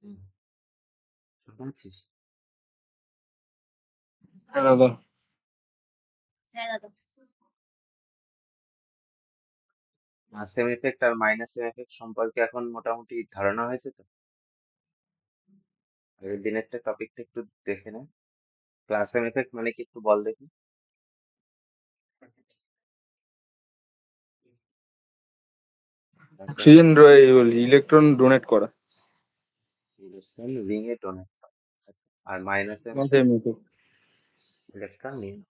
হুম, শুনছিস? হ্যাঁ দাদা। সেম এফেক্ট আর মাইনাস সেম এফেক্ট সম্পর্কে এখন মোটামুটি ধারণা হয়েছে তো? আগের দিনেরটা টপিকটা একটু দেখে নে। ক্লাস সেম এফেক্ট মানে কি একটু বল দেখি। Class same oxygen electron donate করা। ইলেকট্রন রিং এ ডোনেট করে। আর মাইনাস সেম না এফেক্ট সেম ইফেক্ট। ইলেকট্রন নিয়ে নাও।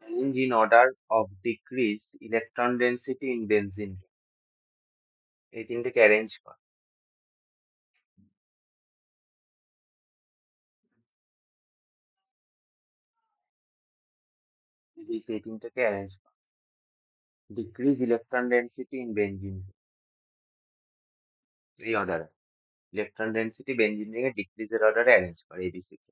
Change in order of decrease electron density in benzene. এই তিনটেকে অ্যারেঞ্জ কর। এই তিনটেকে অ্যারেঞ্জ কর। Decrease electron density in benzene, এই অর্ডারে। ইলেকট্রন ডেন্সিটি বেঞ্জিন রিং এ ডিক্রিজের অর্ডারে অ্যারেঞ্জ কর এবিসি তে।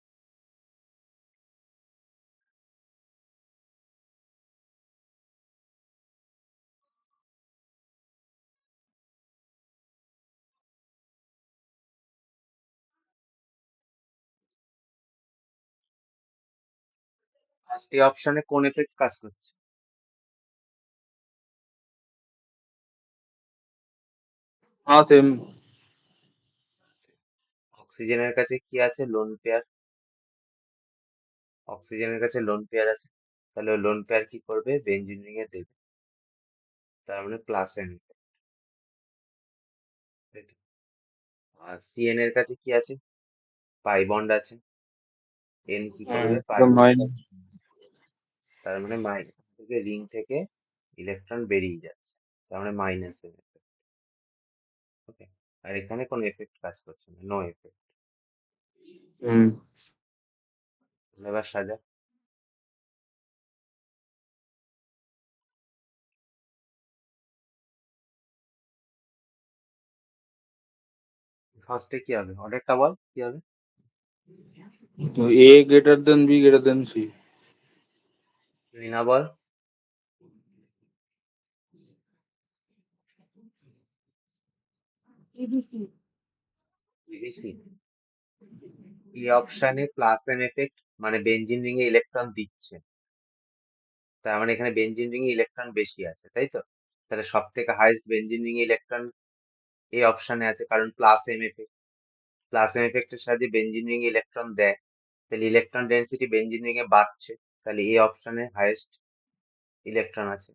ফার্স্ট অপশনে কোন এফেক্ট কাজ করছে? হ্যাঁ সেম। অক্সিজেনের কাছে কি আছে? Lone pair. অক্সিজেনের কাছে লোন পেয়ার আছে, তাহলে লোন পেয়ার কি করবে? বেঞ্জিন রিং এ দেবে, তার মানে প্লাস এন। আর সিএন এর কাছে কি আছে? পাই বন্ড আছে, এন কি হ্যাঁ করবে? পাই এটা বন্ড, মাইনাস। তার মানে মাইনাস থেকে রিং থেকে ইলেকট্রন বেরিয়ে যাচ্ছে, তার মানে মাইনাস এন। ওকে, আর এখানে কোনো এফেক্ট কাজ করছে না, নো এফেক্ট। হুম। এবার সাজা। ফার্স্টে কি হবে? অর্ডারটা বল কি হবে? তো A greater than B greater than C. Rina বল। ইবিসি। এই অপশনে প্লাস এন এফেক্ট মানে বেঞ্জিন রিং এ ইলেকট্রন দিচ্ছে, তার মানে এখানে বেঞ্জিন রিং এ ইলেকট্রন বেশি আছে, তাই তো? তাহলে সব থেকে হাইয়েস্ট বেঞ্জিন রিং এ ইলেকট্রন এই অপশনে আছে, কারণ plus M effect. Plus M এফেক্টের সাহায্যে বেঞ্জিন রিং এ ইলেকট্রন দেয়, তাহলে ইলেকট্রন ডেন্সিটি বেঞ্জিন রিং এ বাড়ছে, তাহলে এই অপশনে হাইয়েস্ট ইলেকট্রন আছে।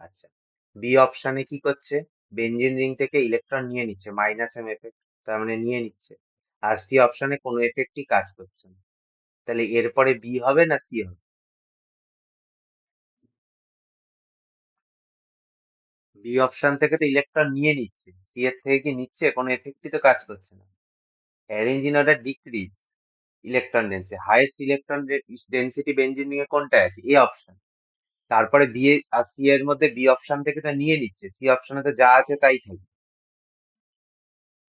আচ্ছা, বি অপশনে কি করছে? বেঞ্জিন রিং থেকে ইলেকট্রন নিয়ে নিচ্ছে, মাইনাস এম এফেক্ট, তার মানে নিয়ে নিচ্ছে। আর সি অপশনে কোনো এফেক্টই কাজ করছে না, তাহলে এরপরে বি হবে না সি হবে? বি অপশন থেকে তো ইলেকট্রন নিয়ে নিচ্ছে, সি এর থেকে কি নিচ্ছে? কোনো এফেক্টই তো কাজ করছে না। Arrange in order decrease electron density, highest electron density benzene ring এ কোনটা আছে? A option. তারপরে বি আর সি এর মধ্যে বি অপশন থেকে তো নিয়ে নিচ্ছে, সি অপশনে তো যা আছে তাই থাকবে।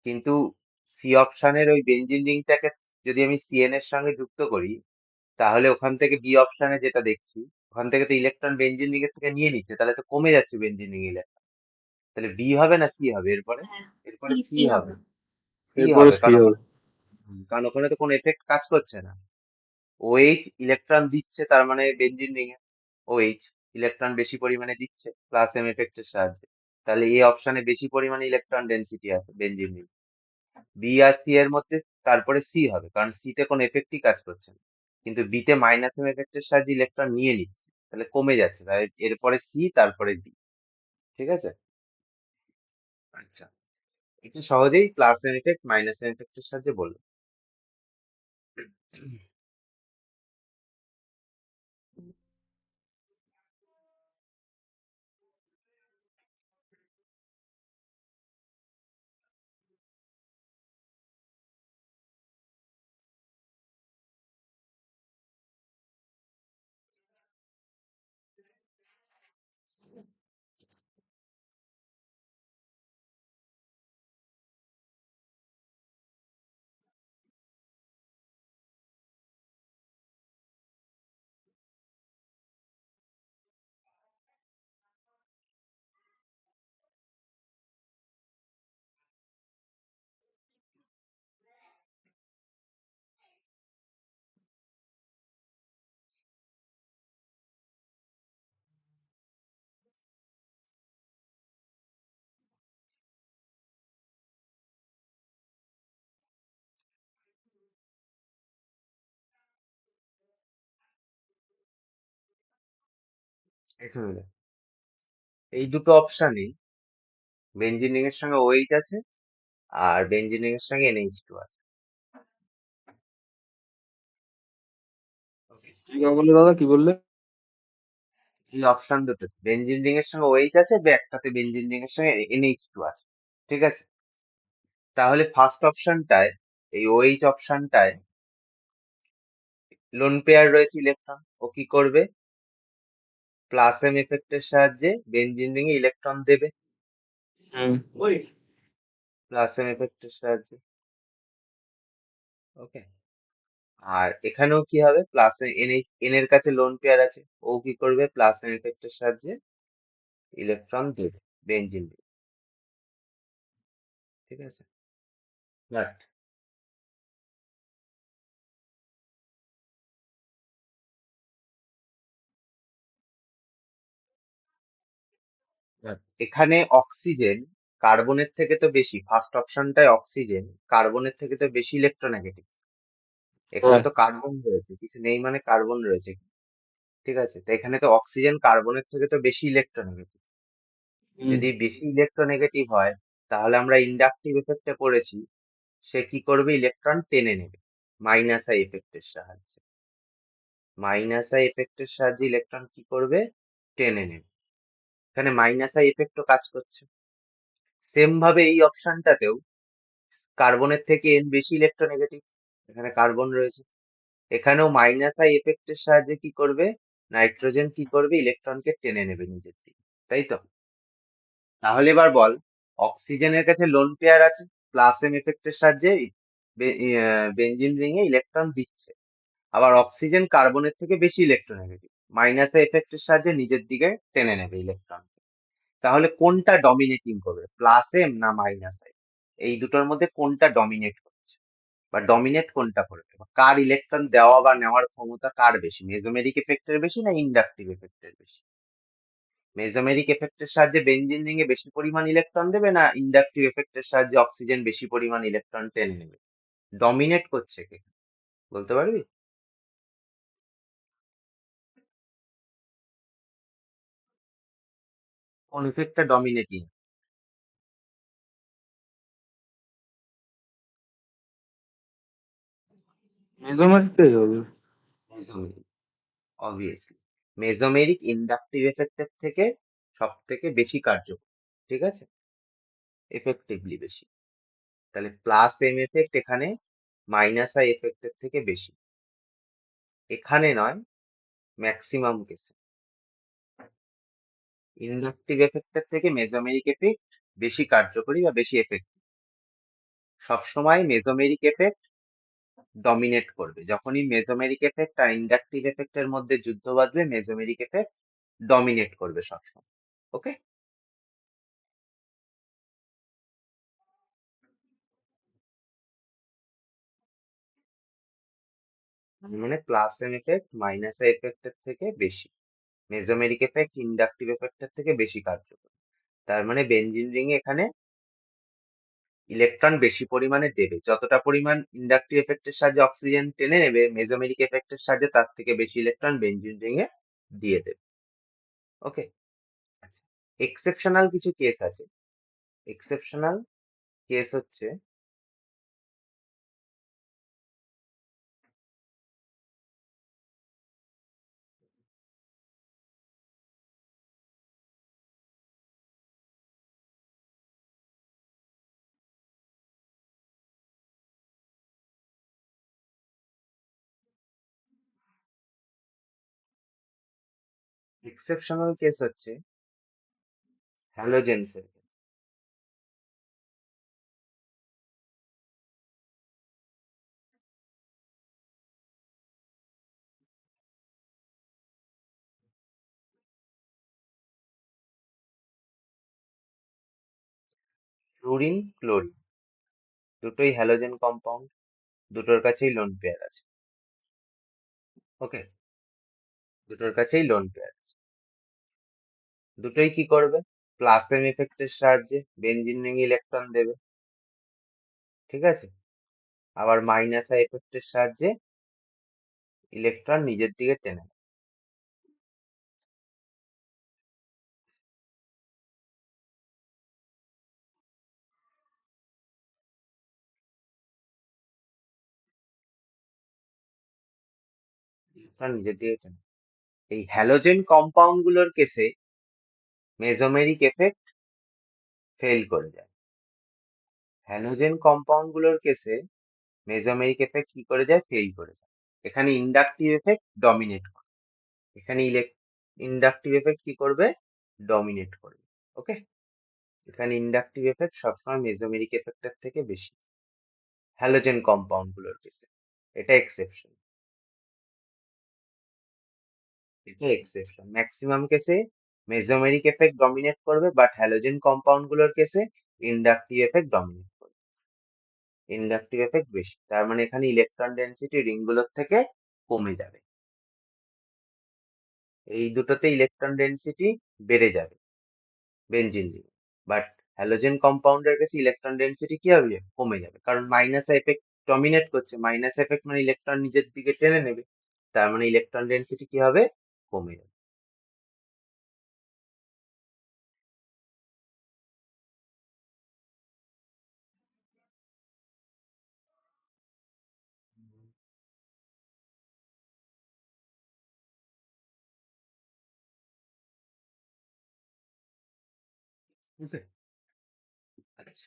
কিন্তু সি অপশনের ওই বেঞ্জিন রিংটাকে যদি আমি সিএন এর সঙ্গে যুক্ত করি, তাহলে ওখান থেকে বি অপশনে যেটা দেখছি, ওখান থেকে তো ইলেকট্রন বেঞ্জিন রিং এর থেকে নিয়ে নিচ্ছে, তাহলে তো কমে যাচ্ছে বেঞ্জিন রিং ইলেকট্রন। তাহলে বি হবে না সি হবে এরপরে? এরপরে সি হবে। সি এরপরে হবে সি কারণ হবে। কারণ ওখানে তো কোনো এফেক্ট কাজ করছে না। ওএইচ ইলেকট্রন দিচ্ছে, তার মানে বেঞ্জিন রিং এ ওএইচ ইলেকট্রন বেশি পরিমাণে দিচ্ছে প্লাস এম এফেক্টের সাহায্যে। তাহলে এই অপশনে বেশি পরিমাণে ইলেকট্রন ডেনসিটি আছে বেঞ্জিন রিং। বি আর সি এর মধ্যে তারপরে সি হবে, কারণ সি তে কোনো এফেক্টই কাজ করছে না, কিন্তু বি তে মাইনাস এম এফেক্টের সাহায্যে ইলেকট্রন নিয়ে নিচ্ছে, তাহলে কমে যাচ্ছে, তাই এরপরে সি তারপরে ডি। ঠিক আছে? আচ্ছা, এটা সহজেই plus M effect minus M এফেক্টের সাহায্যে বলবো। এখানে দেখ, এই দুটো অপশানে বেঞ্জিন রিং এর সঙ্গে ওএইচ আছে, আর বেঞ্জিন রিং এর সঙ্গে এনএইচ টু আছে। Okay? কি বললে দাদা, কি বললে? এই অপশন দুটো বেঞ্জিন রিং এর সঙ্গে ওএইচ আছে, একটাতে বেঞ্জিন রিং এর সঙ্গে এনএইচ টু আছে। ঠিক আছে? তাহলে ফার্স্ট অপশনটায়, এই ওএইচ অপশনটায় লোন পেয়ার রয়েছে ইলেকট্রন, ও কি করবে? প্লাস এম এফেক্টের সাহায্যে বেঞ্জিন রিং এ ইলেকট্রন দেবে, হুম। ওই প্লাস এম এফেক্টের সাহায্যে। ওকে? আর এখানেও কি হবে? প্লাস এন এর কাছে লোন পেয়ার আছে, ও কি করবে? প্লাস এম এফেক্টের সাহায্যে ইলেকট্রন দেবে বেঞ্জিন রিং। ঠিক আছে? বাট এখানে অক্সিজেন কার্বনের থেকে তো বেশি, ফার্স্ট অপশনটায় অক্সিজেন কার্বনের থেকে তো বেশি ইলেকট্রোনেগেটিভ। এখানে হ্যাঁ। তো কার্বন রয়েছে, কিছু নেই মানে কার্বন রয়েছে। ঠিক আছে? তো এখানে তো অক্সিজেন কার্বনের থেকে তো বেশি ইলেকট্রোনেগেটিভ। হুম। যদি বেশি ইলেকট্রোনেগেটিভ হয়, তাহলে আমরা ইন্ডাকটিভ এফেক্টে পড়েছি, সে কি করবে? ইলেকট্রন টেনে নেবে মাইনাস আই এফেক্টের সাহায্যে। মাইনাস আই এফেক্টের সাহায্যে ইলেকট্রন কি করবে? টেনে নেবে। এখানে মাইনাস আই এফেক্টও কাজ করছে। সেম ভাবে এই অপশনটাতেও কার্বনের থেকে এন বেশি ইলেকট্রোনেগেটিভ, এখানে কার্বন রয়েছে, এখানেও মাইনাস আই এফেক্টের সাহায্যে কি করবে? নাইট্রোজেন কি করবে? ইলেকট্রনকে টেনে নেবে নিজের দিকে। তাই তো? তাহলে এবার বল, অক্সিজেনের কাছে লোন পেয়ার আছে, প্লাস এম এফেক্টের সাহায্যে বেঞ্জিন রিং এ ইলেকট্রন দিচ্ছে, আবার অক্সিজেন কার্বনের থেকে বেশি ইলেকট্রোনেগেটিভ, মাইনাস আই এফেক্টের সাহায্যে নিজের দিকে টেনে নেবে ইলেকট্রন। তাহলে কোনটা ডমিনেটিং করবে? প্লাস এম না মাইনাস আই? এই দুটোর মধ্যে কোনটা ডমিনেট করছে, বা ডমিনেট কোনটা করবে, বা কার ইলেকট্রন দেওয়া বা নেওয়ার ক্ষমতা কার বেশি? মেজোমেরিক এফেক্টের বেশি না ইন্ডাকটিভ এফেক্টের বেশি? মেজোমেরিক এফেক্টের সাহায্যে বেঞ্জিন রিং এ বেশি পরিমাণ ইলেকট্রন দেবে, না ইন্ডাকটিভ এফেক্টের সাহায্যে অক্সিজেন বেশি পরিমাণ ইলেকট্রন টেনে নেবে? ডমিনেট করছে কে, বলতে পারবি? কোন ইফেক্টটা ডমিনেটিং? মেজোমেরিকটাই হবে। মেজোমেরিক, অবভিয়াসলি। মেজোমেরিক ইন্ডাকটিভ এফেক্টের থেকে সব থেকে বেশি কার্যকর। ঠিক আছে? এফেক্টিভলি বেশি। তাহলে প্লাস এম এফেক্ট এখানে মাইনাস আই এফেক্টের থেকে বেশি, এখানে নয়, ম্যাক্সিমাম কেসে। ইন্ডাকটিভ এফেক্টের থেকে মেজোমেরিক এফেক্ট বেশি কার্যকরী বা বেশি এফেক্টিভ। সবসময় মেজোমেরিক এফেক্ট ডমিনেট করবে, যখনই মেজোমেরিক এফেক্ট আর ইন্ডাকটিভ এফেক্টের মধ্যে যুদ্ধ বাঁধবে, মেজোমেরিক এফেক্ট ডমিনেট করবে সবসময়। ওকে? মানে প্লাস এম এফেক্ট মাইনাস এফেক্টের থেকে বেশি, মেসোমেরিক এফেক্ট ইন্ডাকটিভ এফেক্টের থেকে বেশি কার্যকর। তার মানে বেনজিন রিং এ এখানে ইলেকট্রন বেশি পরিমাণে দেবে, যতটা পরিমাণ ইন্ডাকটিভ এফেক্টের সাহায্যে অক্সিজেন টেনে নেবে, মেসোমেরিক এফেক্টের সাহায্যে তার থেকে বেশি ইলেকট্রন বেনজিন রিং এ দিয়ে দেবে। ওকে, আচ্ছা, এক্সেপশনাল কিছু কেস আছে। এক্সেপশনাল কেস হচ্ছে, এক্সেপশনাল কেস হচ্ছে হ্যালোজেনস এর। ফ্লুরিন, ক্লোরিন দুটোই হ্যালোজেন কম্পাউন্ড, দুটোর কাছেই লোন পেয়ার আছে। ওকে, দুটোর কাছেই লোন পেয়ার আছে। দুটোই কি করবে? প্লাস এম ইফেক্টের সাহায্যে বেনজিন রিং ইলেকট্রন দেবে, ঠিক আছে? আবার মাইনাস আই ইফেক্টের সাহায্যে ইলেকট্রন নিজের দিকে টেনে নেবে। ইলেকট্রন নিজের দিকে টেনে নেবে। এই হ্যালোজেন কম্পাউন্ড গুলোর কেসে মেসোমেরিক এফেক্ট ফেল করে যায়। হ্যালোজেন কম্পাউন্ড গুলোর কেসে মেসোমেরিক এফেক্ট কি করে যায়? ফেল করে যায়। এখানে ইন্ডাকটিভ এফেক্ট ডমিনেট করে, এখানে ইন্ডাকটিভ এফেক্ট কি করবে? ডমিনেট করবে। ওকে, এখানে ইন্ডাকটিভ এফেক্ট সবসময় মেসোমেরিক এফেক্টের থেকে বেশি হ্যালোজেন কম্পাউন্ড গুলোর কেসে। এটা এক্সেপশন, এটা এক্সেপশন। ম্যাক্সিমাম কেসে মেসোমেরিক এফেক্ট ডমিনেট করবে, বাট হ্যালোজেন কম্পাউন্ড গুলোর কেসে ইন্ডাকটিভ এফেক্ট ডমিনেট করবে, ইন্ডাকটিভ এফেক্ট বেশি। তার মানে এখানে ইলেকট্রন ডেন্সিটি রিং গুলোর থেকে কমে যাবে, এই দুটোতে ইলেকট্রন ডেন্সিটি বেড়ে যাবে বেনজিন রিং। বাট হ্যালোজেন কম্পাউন্ডের কাছে ইলেকট্রন ডেন্সিটি কি হবে? কমে যাবে, কারণ মাইনাস এফেক্ট ডমিনেট করছে। মাইনাস এফেক্ট মানে ইলেকট্রন নিজের দিকে টেনে নেবে, তার মানে ইলেকট্রন ডেন্সিটি কি হবে? কমে যাবে। বুঝলে? আচ্ছা,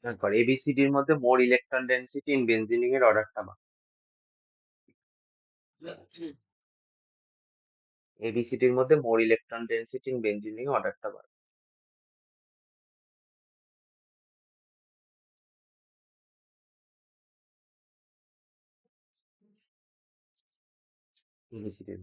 তারপর এবিসিডির মধ্যে মোর ইলেকট্রন ডেন্সিটি ইন বেনজিন এর অর্ডারটা বা এবিসিডির মধ্যে মোর ইলেকট্রন ডেন্সিটি ইন বেনজিন এর অর্ডারটা বা এবিসিডির।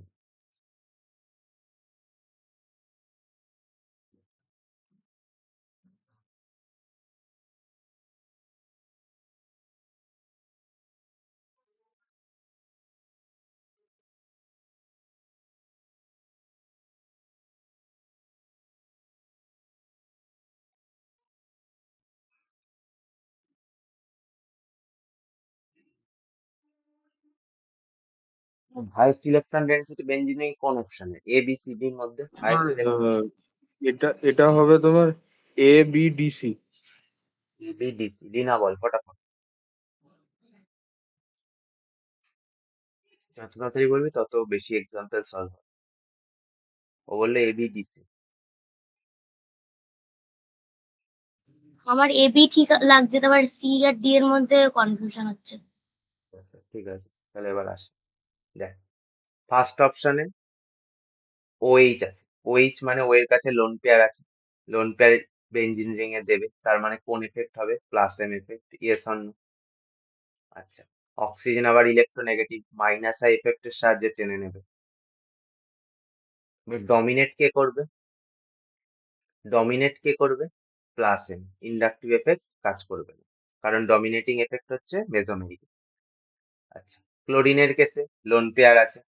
হাইয়েস্ট ইলেকট্রন ডেন্সিটি বেঞ্জিনে কোন অপশনে, এ বি সি ডির মধ্যে তোমার হাইয়েস্ট ইলেকট্রন এটা এটা হবে তোমার ABDC। B D C, Rina বল ফটাফট, যত তাড়াতাড়ি বলবি তত বেশি এক্সাম্পল সলভ হবে। ও বললে এ বি ডি সি। আমার এবি ঠিক লাগছে, তারপর সি আর ডি এর মধ্যে কনফিউশন হচ্ছে। আচ্ছা ঠিক আছে, তাহলে এবার আসি। দেখ, ফার্স্ট অপশনে OH আছে। OH মানে ও এর কাছে লোন পেয়ার আছে, লোন পেয়ার বেঞ্জিন রিং এ দেবে, তার মানে কোন এফেক্ট হবে, plus M effect, yes or no? আচ্ছা, অক্সিজেন আবার ইলেকট্রোনেগেটিভ, মাইনাস আই এফেক্টের সাহায্যে টেনে নেবে। ডমিনেট কে করবে, ডমিনেট কে করবে, প্লাস এম, ইন্ডাকটিভ এফেক্ট কাজ করবে না, কারণ ডমিনেটিং এফেক্ট হচ্ছে মেসোমেরিক। আচ্ছা, ক্লোরিনের কেসে লোন পেয়ার আছে,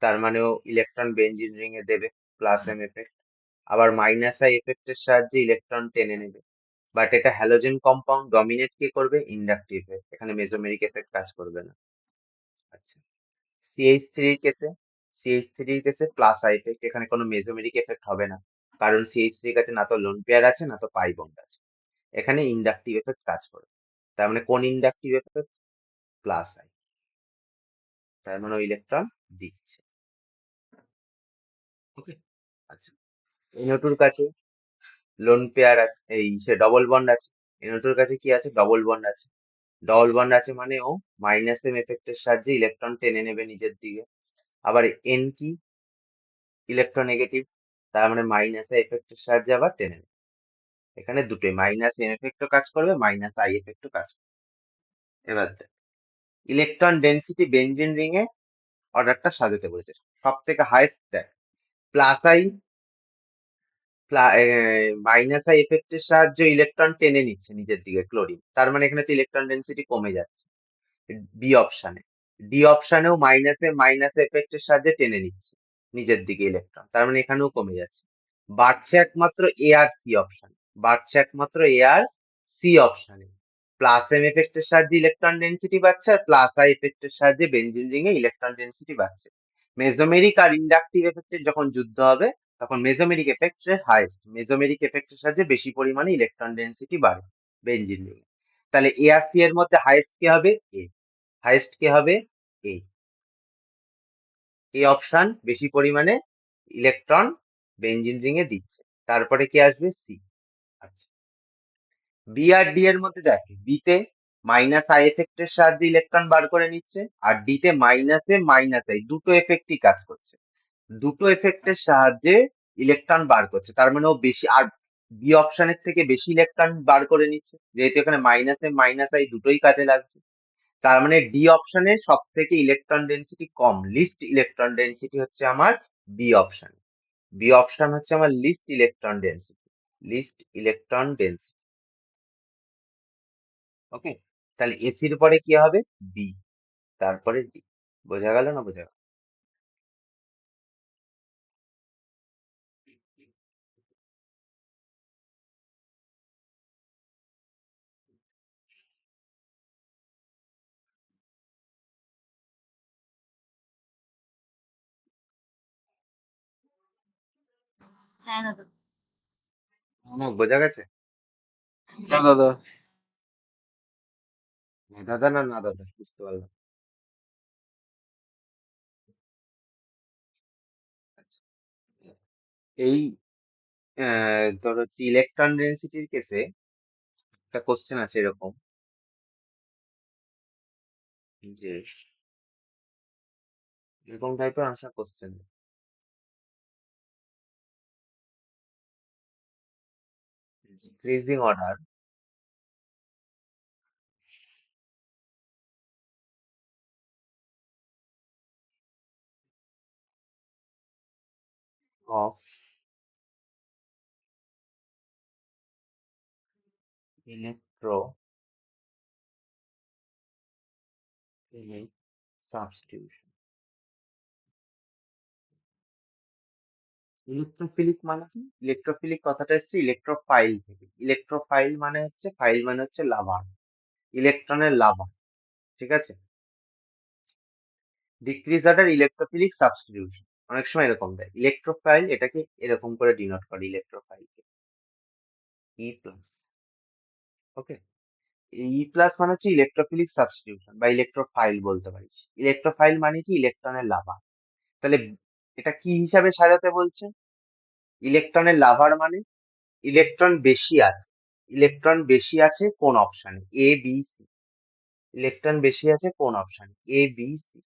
তার মানে ও ইলেকট্রন বেঞ্জিন রিং এ দেবে, প্লাস এম এফেক্ট। আবার মাইনাস আই এফেক্টের সাহায্যে ইলেকট্রন টেনে নেবে, বাট এটা হ্যালোজেন কম্পাউন্ড, ডমিনেট কে করবে, ইন্ডাকটিভ এফেক্ট, এখানে মেসোমেরিক এফেক্ট কাজ করবে না। আচ্ছা, সিএইচ থ্রির কেসে প্লাস আই এফেক্ট, এখানে কোনো মেসোমেরিক এফেক্ট হবে না, কারণ সিএইচ থ্রির কাছে না তো লোন পেয়ার আছে না তো পাই বন্ড আছে, এখানে ইন্ডাকটিভ এফেক্ট কাজ করবে। তার মানে কোন ইন্ডাকটিভ এফেক্ট, প্লাস আই, তার মানে ইলেকট্রন দিচ্ছে। ওকে। আচ্ছা, NO2 কাছে লোন পেয়ার এই সে ডবল বন্ড আছে, NO2 কাছে কি আছে, ডবল বন্ড আছে। ডবল বন্ড আছে মানে ও মাইনাস এম এফেক্টের সাহায্যে ইলেকট্রন টেনে নেবে নিজের দিকে। আবার এন কি, ইলেকট্রোনেগেটিভ, তার মানে মাইনাস এফেক্টের সাহায্যে আবার টেনে নেবে। এখানে দুটোই মাইনাস এম এফেক্টও কাজ করবে, মাইনাস আই এফেক্টও কাজ করবে। এবার দেখ, ইলেকট্রন ডেন্সিটি বেঞ্জিন রিং এ অর্ডারটা সাজাতে বলেছে, সব থেকে হাইস্ট দেখ, প্লাস আই, মাইনাস আই এফেক্টের সাহায্যে ইলেকট্রন টেনে নিচ্ছে নিজের দিকে ক্লোরিন, তার মানে এখানে তো ইলেকট্রন ডেন্সিটি কমে যাচ্ছে। বি অপশানে, ডি অপশানেও মাইনাস এফেক্টের সাহায্যে টেনে নিচ্ছে নিজের দিকে ইলেকট্রন, তার মানে এখানেও কমে যাচ্ছে। বাড়ছে একমাত্র এ আর সি অপশানে, বাড়ছে একমাত্র এ আর সি অপশানে, প্লাস এম এফেক্টের সাহায্যে ইলেকট্রন ডেন্সিটি বাড়ছে, আর প্লাস আই এফেক্টের সাহায্যে বেঞ্জিন রিং এ ইলেকট্রন ডেন্সিটি বাড়ছে। মেসোমেরিক আর ইন্ডাকটিভ এফেক্টের যখন যুদ্ধ হবে, তখন মেসোমেরিক এফেক্টের হাইস্ট, মেসোমেরিক এফেক্টের সাহায্যে বেশি পরিমাণে ইলেকট্রন ডেন্সিটি বাড়ে বেঞ্জিন রিং এ। তাহলে এ আর সি এর মধ্যে হাইস্ট কে হবে, এ, হাইস্ট কে হবে, এ, এই অপশন বেশি পরিমাণে ইলেকট্রন বেঞ্জিন রিং এ দিচ্ছে। তারপরে কি আসবে, সি। আচ্ছা, বি আর ডি এর মধ্যে দেখ, বি তে মাইনাস আই এফেক্টের সাহায্যে ইলেকট্রন বার করে নিচ্ছে, আর ডি তে মাইনাসে মাইনাস আই দুটো এফেক্টই কাজ করছে, দুটো এফেক্টের সাহায্যে ইলেকট্রন বার করছে, তার মানে ও বেশি, আর বি অপশনের থেকে বেশি ইলেকট্রন বার করে নিচ্ছে, যেহেতু এখানে মাইনাসে মাইনাস আই দুটোই কাজে লাগছে। তার মানে ডি অপশনে সব থেকে ইলেকট্রন ডেন্সিটি কম, লিস্ট ইলেকট্রন ডেন্সিটি হচ্ছে আমার বি অপশন। বি অপশন হচ্ছে আমার least electron density, least electron density. Okay, তাহলে এসির পরে কি হবে, বি, তারপরে ডি। বোঝা গেল না বোঝা গেল? হ্যাঁ দাদা। বোঝা গেছে? না দাদা। হ্যাঁ দাদা, না না দাদা, বুঝতে পারলাম। আচ্ছা, এই তোর হচ্ছে ইলেকট্রন ডেন্সিটির কেসে একটা কোশ্চেন আছে এরকম, যে এরকম টাইপের answer question, decreasing order of electrophilic substitution। Electrophilic মানে কি, ইলেকট্রোফিলিক কথাটা এসছে ইলেকট্রোফাইল থেকে, ইলেকট্রোফাইল মানে হচ্ছে, ফাইল মানে হচ্ছে লাভার, ইলেকট্রনের লাভার, ঠিক আছে? ডিক্রিজ অর্ডার ইলেকট্রোফিলিক সাবস্টিটিউশন, অনেক সময় এরকম দেয় ইলেকট্রোফাইল, এটাকে এরকম করে ডিনোট করে ইলেকট্রোফাইলকে ই প্লাস। ওকে, ই প্লাস মানে হচ্ছে ইলেকট্রোফিলিক সাবস্টিটিউশন বা ইলেকট্রোফাইল বলতে পারিস। ইলেকট্রোফাইল মানে কি ইলেকট্রনের লাভার। তাহলে এটা কি হিসাবে সাজাতে বলছে? ইলেকট্রনের লাভার মানে ইলেকট্রন বেশি আছে, ইলেকট্রন বেশি আছে কোন অপশানে? A B C. ইলেকট্রন বেশি আছে কোন অপশানে? A B C.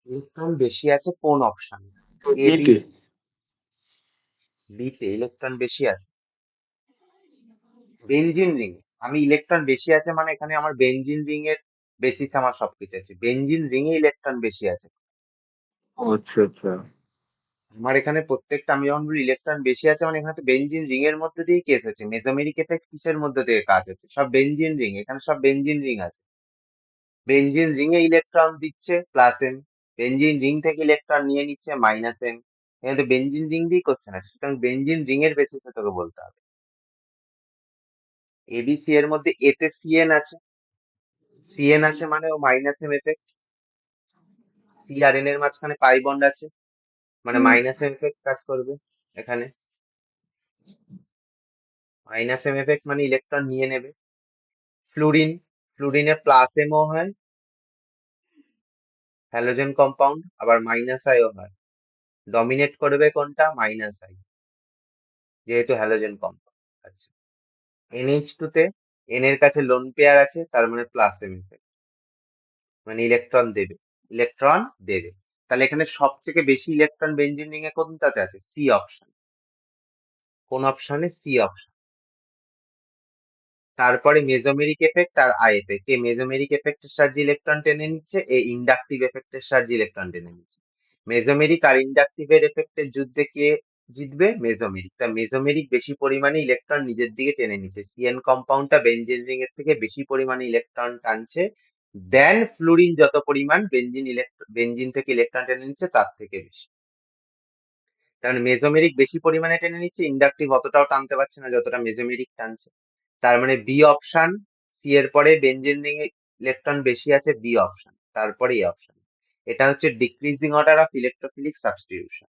ইলেকট্রন বেশি আছে কোন অপশানে? তো এ বি বিতে সি। বিতে ইলেকট্রন বেশি আছে বেনজিন রিং। আমি ইলেকট্রন বেশি আছে মানে এখানে আমার বেনজিন রিং এর বেসিস আমার সবকিছু আছে, বেনজিন রিং এ ইলেকট্রন বেশি আছে। আচ্ছা আচ্ছা। আমার এখানে প্রত্যেকটা, আমি যখন বলি ইলেকট্রন বেশি আছে মানে এখানে তো বেনজিন রিং এর মধ্যে দিয়েই কেস আছে। মেসোমেরিক এফেক্ট কিসের মধ্যে দিয়ে কাজ হচ্ছে? সব বেনজিন রিং, এখানে সব বেনজিন রিং আছে। বেনজিন রিং এ ইলেকট্রন দিচ্ছে প্লাস এম, বেনজিন রিং থেকে ইলেকট্রন নিয়ে নিচ্ছে মাইনাস এম। এখানে তো বেনজিন রিং দিয়েই করছে না, সুতরাং বেনজিন রিং এর বেসিসে তোকে বলতে হবে। এবিসি এর মধ্যে এতে সিএন আছে, সিএন আছে মানে ও মাইনাস এম এফেক্ট। সি আর এন এর মাঝখানে পাই বন্ড আছে মানে হুম। মাইনাস এম এফেক্ট কাজ করবে এখানে। মাইনাস এম এফেক্ট মানে ইলেকট্রন নিয়ে নেবে। ফ্লুরিন, ফ্লুরিনে প্লাস এমও হয়, হ্যালোজেন কম্পাউন্ড, আবার মাইনাস আইও হয়। ডমিনেট করবে কোনটা? মাইনাস আই, যেহেতু হ্যালোজেন কম্পাউন্ড। আচ্ছা, NH2 তে এন এর কাছে লোন পেয়ার আছে, তার মানে প্লাস এম ইফেক্ট, মানে ইলেকট্রন দেবে, ইলেকট্রন দেবে। তাহলে এখানে সবথেকে বেশি ইলেকট্রন বেঞ্জিন রিং এ কোনটাতে আছে? C option. কোন অপশনে? C option. তারপরে মেজোমেরিক এফেক্ট আর আই এফেক্ট। এ মেজোমেরিক এফেক্টের সাহায্যে ইলেকট্রন টেনে নিচ্ছে, এ ইন্ডাকটিভ এফেক্টের সাহায্যে ইলেকট্রন টেনে নিচ্ছে। মেজোমেরিক আর ইন্ডাকটিভের এফেক্টের যুদ্ধে কে জিতবে? মেজোমেরিক। তা মেজোমেরিক বেশি পরিমাণে ইলেকট্রন নিজের দিকে টেনে নিচ্ছে, সিএন কম্পাউন্ডটা বেনজিন রিং এর থেকে বেশি পরিমাণে ইলেকট্রন টানছে দেন ফ্লুরিন যত পরিমাণ বেনজিন থেকে ইলেকট্রন টেনে নিচ্ছে তার থেকে বেশি। কারণ মেজোমেরিক বেশি পরিমাণে টেনে নিচ্ছে, ইন্ডাকটিভ অতটাও টানতে পারছে না যতটা মেজোমেরিক টানছে। তার মানে বি অপশন। সি এর পরে বেনজিন রিং এ ইলেকট্রন বেশি আছে, বি অপশন, তারপরে এই অপশন। এটা হচ্ছে decreasing order of electrophilic substitution.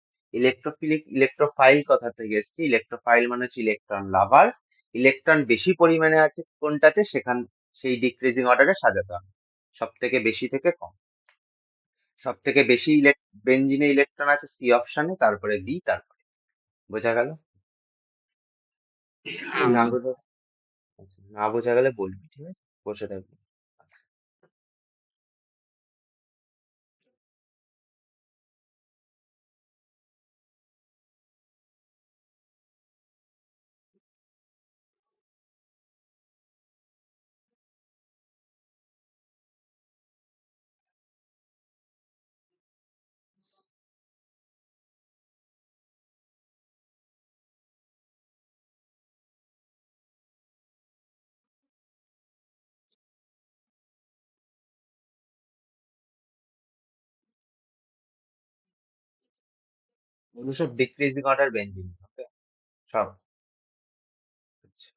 Electrophile কথা থেকে এসেছে, ইলেকট্রোফাইল মানে হচ্ছে ইলেকট্রন লাভার। ইলেকট্রন বেশি পরিমাণে আছে কোনটাতে, সেখান সেই ডিক্রিজিং অর্ডারে সাজাতে হবে, সব থেকে বেশি থেকে কম। সব থেকে বেশি বেনজিনে ইলেকট্রন আছে সি অপশনে, তারপরে বি, তারপরে। বোঝা গেল? না হ্যাঁ। বোঝা, না বোঝা গেলে বলবি, ঠিক আছে? বসে থাকবি। এগুলো সব ডিক্রিজিং অর্ডার বেঞ্জিন, ওকে, সব। আচ্ছা।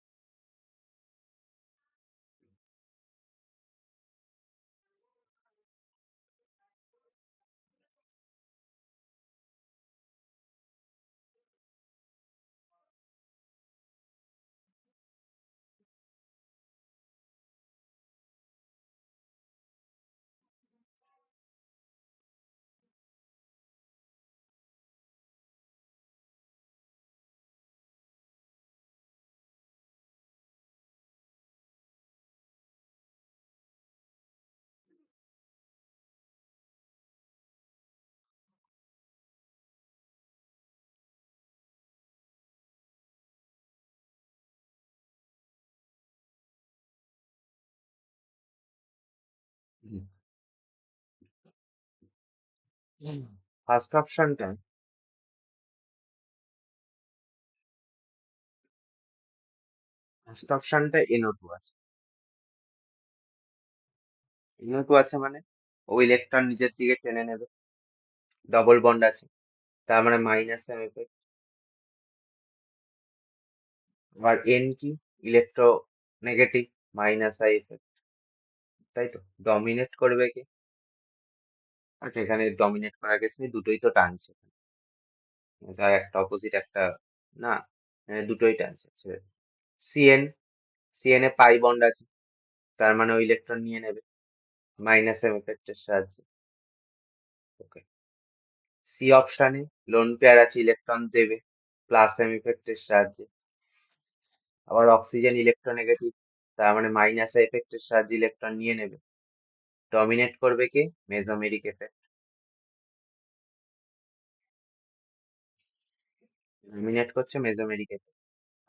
ফার্স্ট অপশনটা, ফার্স্ট অপশনটা NO2 আছে। NO2 আছে মানে ও ইলেকট্রন নিজের দিকে টেনে নেবে, ডবল বন্ড আছে, তার মানে মাইনাস এম এফেক্ট। আবার এন কি? Electro negative, minus I effect. তাই তো? ডমিনেট করবে কে? আচ্ছা, এখানে ডমিনেট করার কেস নেই, দুটোই তো টানছে। তার একটা অপোজিট একটা না, দুটোই টানছে। সিএন, সিএন এ পাই বন্ড আছে, তার মানে ওই ইলেকট্রন নিয়ে নেবে মাইনাস এম এফেক্টের সাহায্যে। ওকে, সি অপশানে লোন পেয়ার আছে, ইলেকট্রন দেবে প্লাস এম ইফেক্টের সাহায্যে। আবার অক্সিজেন ইলেকট্রোনেগেটিভ, তার মানে মাইনাস এফেক্টের সাহায্যে ইলেকট্রন নিয়ে নেবে। ডমিনেট করবে কে? Mesomeric effect. ডমিনেট করছে মেসোমেরিক এফেক্ট।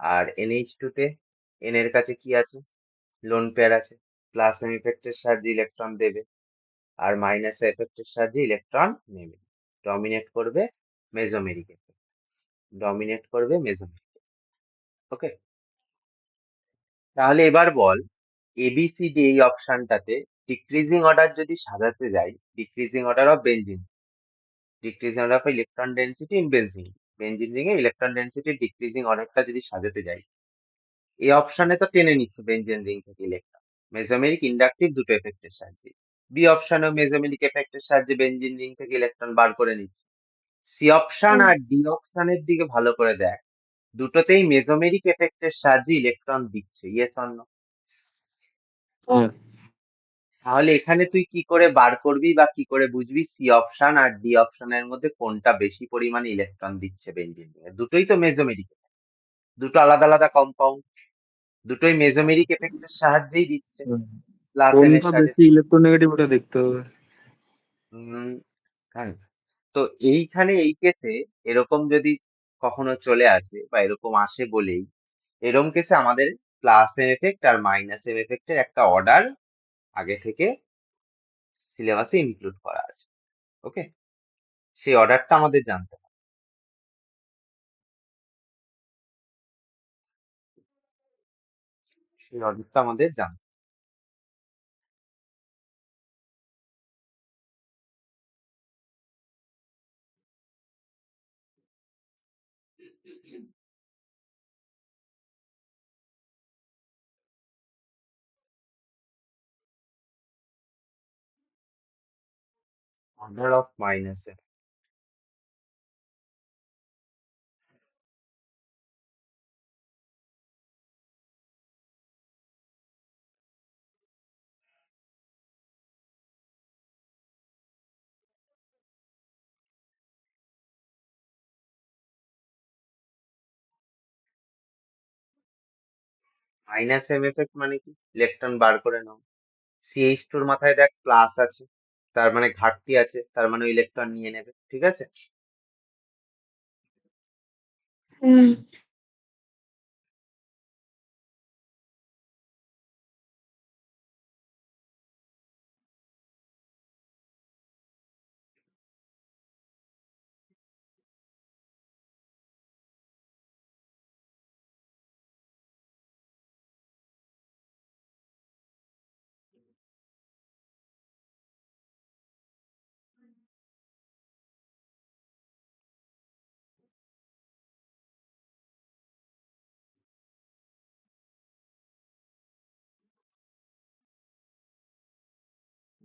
আর NH2 তে এন এর কাছে কি আছে? লোন পেয়ার আছে, প্লাস এম ইফেক্টের সাহায্যে ইলেকট্রন দেবে আর মাইনাস এফেক্টের সাহায্যে ইলেকট্রন নেবে। ডমিনেট করবে মেসোমেরিক এফেক্ট। ডমিনেট করবে মেসোমেরিক। ওকে, তাহলে এবার বল, ABCD এই অপশনটাতে ডিক্রিজিং অর্ডার যদি সাজাতে যাই, decreasing order of benzene, decreasing order of electron density in benzene, benzene ring এ ইলেকট্রন ডেন্সিটি ডিক্রিজিং অর্ডারটা যদি সাজাতে যাই, এই অপশনে তো টেনে নিচ্ছে বেনজিন রিং থেকে ইলেকট্রন মেসোমেরিক ইন্ডাকটিভ দুটো এফেক্টের সাহায্যে। বি অপশনেও মেসোমেরিক এফেক্টের সাহায্যে বেনজিন রিং থেকে ইলেকট্রন বার করে নিচ্ছে। সি অপশন আর ডি অপশনের দিকে ভালো করে দেখ, দুটোতেই মেসোমেরিক এফেক্টের সাহায্যে ইলেকট্রন দিচ্ছে। Yes or no? হ্যাঁ। তাহলে এখানে তুই কি করে বার করবি বা কি করে বুঝবি সি অপশন আর ডি অপশনের মধ্যে কোনটা বেশি পরিমাণে ইলেকট্রন দিচ্ছে বেনজিন রিং এ? দুটোই তো মেসোমেরিক, দুটো আলাদা আলাদা কম্পাউন্ড, দুটোই মেসোমেরিক এফেক্টের সাহায্যেই দিচ্ছে হুম। প্লাস এম এর কোনটা সাহায্যে। বেশি ইলেকট্রোনেগেটিভ ওটা দেখতে হবে। উম, হ্যাঁ, তো এইখানে এই কেসে এরকম যদি কখনো চলে আসে বা এরকম আসে বলেই, এরকম কেসে আমাদের প্লাস এম এফেক্ট আর মাইনাস এম এফেক্টের একটা অর্ডার আগে থেকে সিলেবাসে ইনক্লুড করা আছে। ওকে, সেই অর্ডারটা আমাদের জানতে হবে। সেই অর্ডারটা আমাদের জানতে order of minus M. Minus M effect মানে কি? ইলেকট্রন বার করে নাও। সিএইচ টুর মাথায় দেখ প্লাস আছে, তার মানে ঘাটতি আছে, তার মানে ইলেকট্রন নিয়ে নেবে। ঠিক আছে, হুম।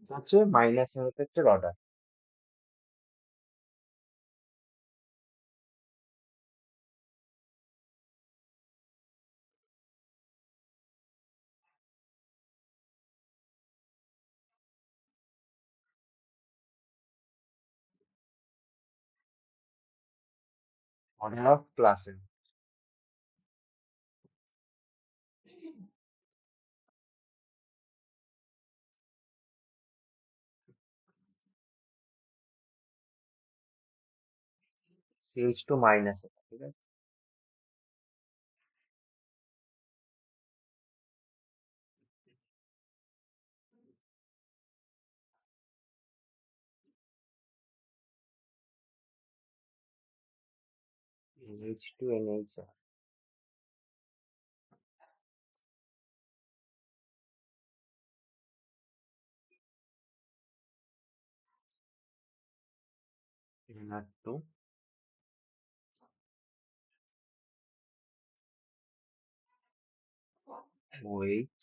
এটা হচ্ছে মাইনাস এম এফেক্টের order. Order of plus M, CH two minus, ঠিক আছে। H two NH, NR two OH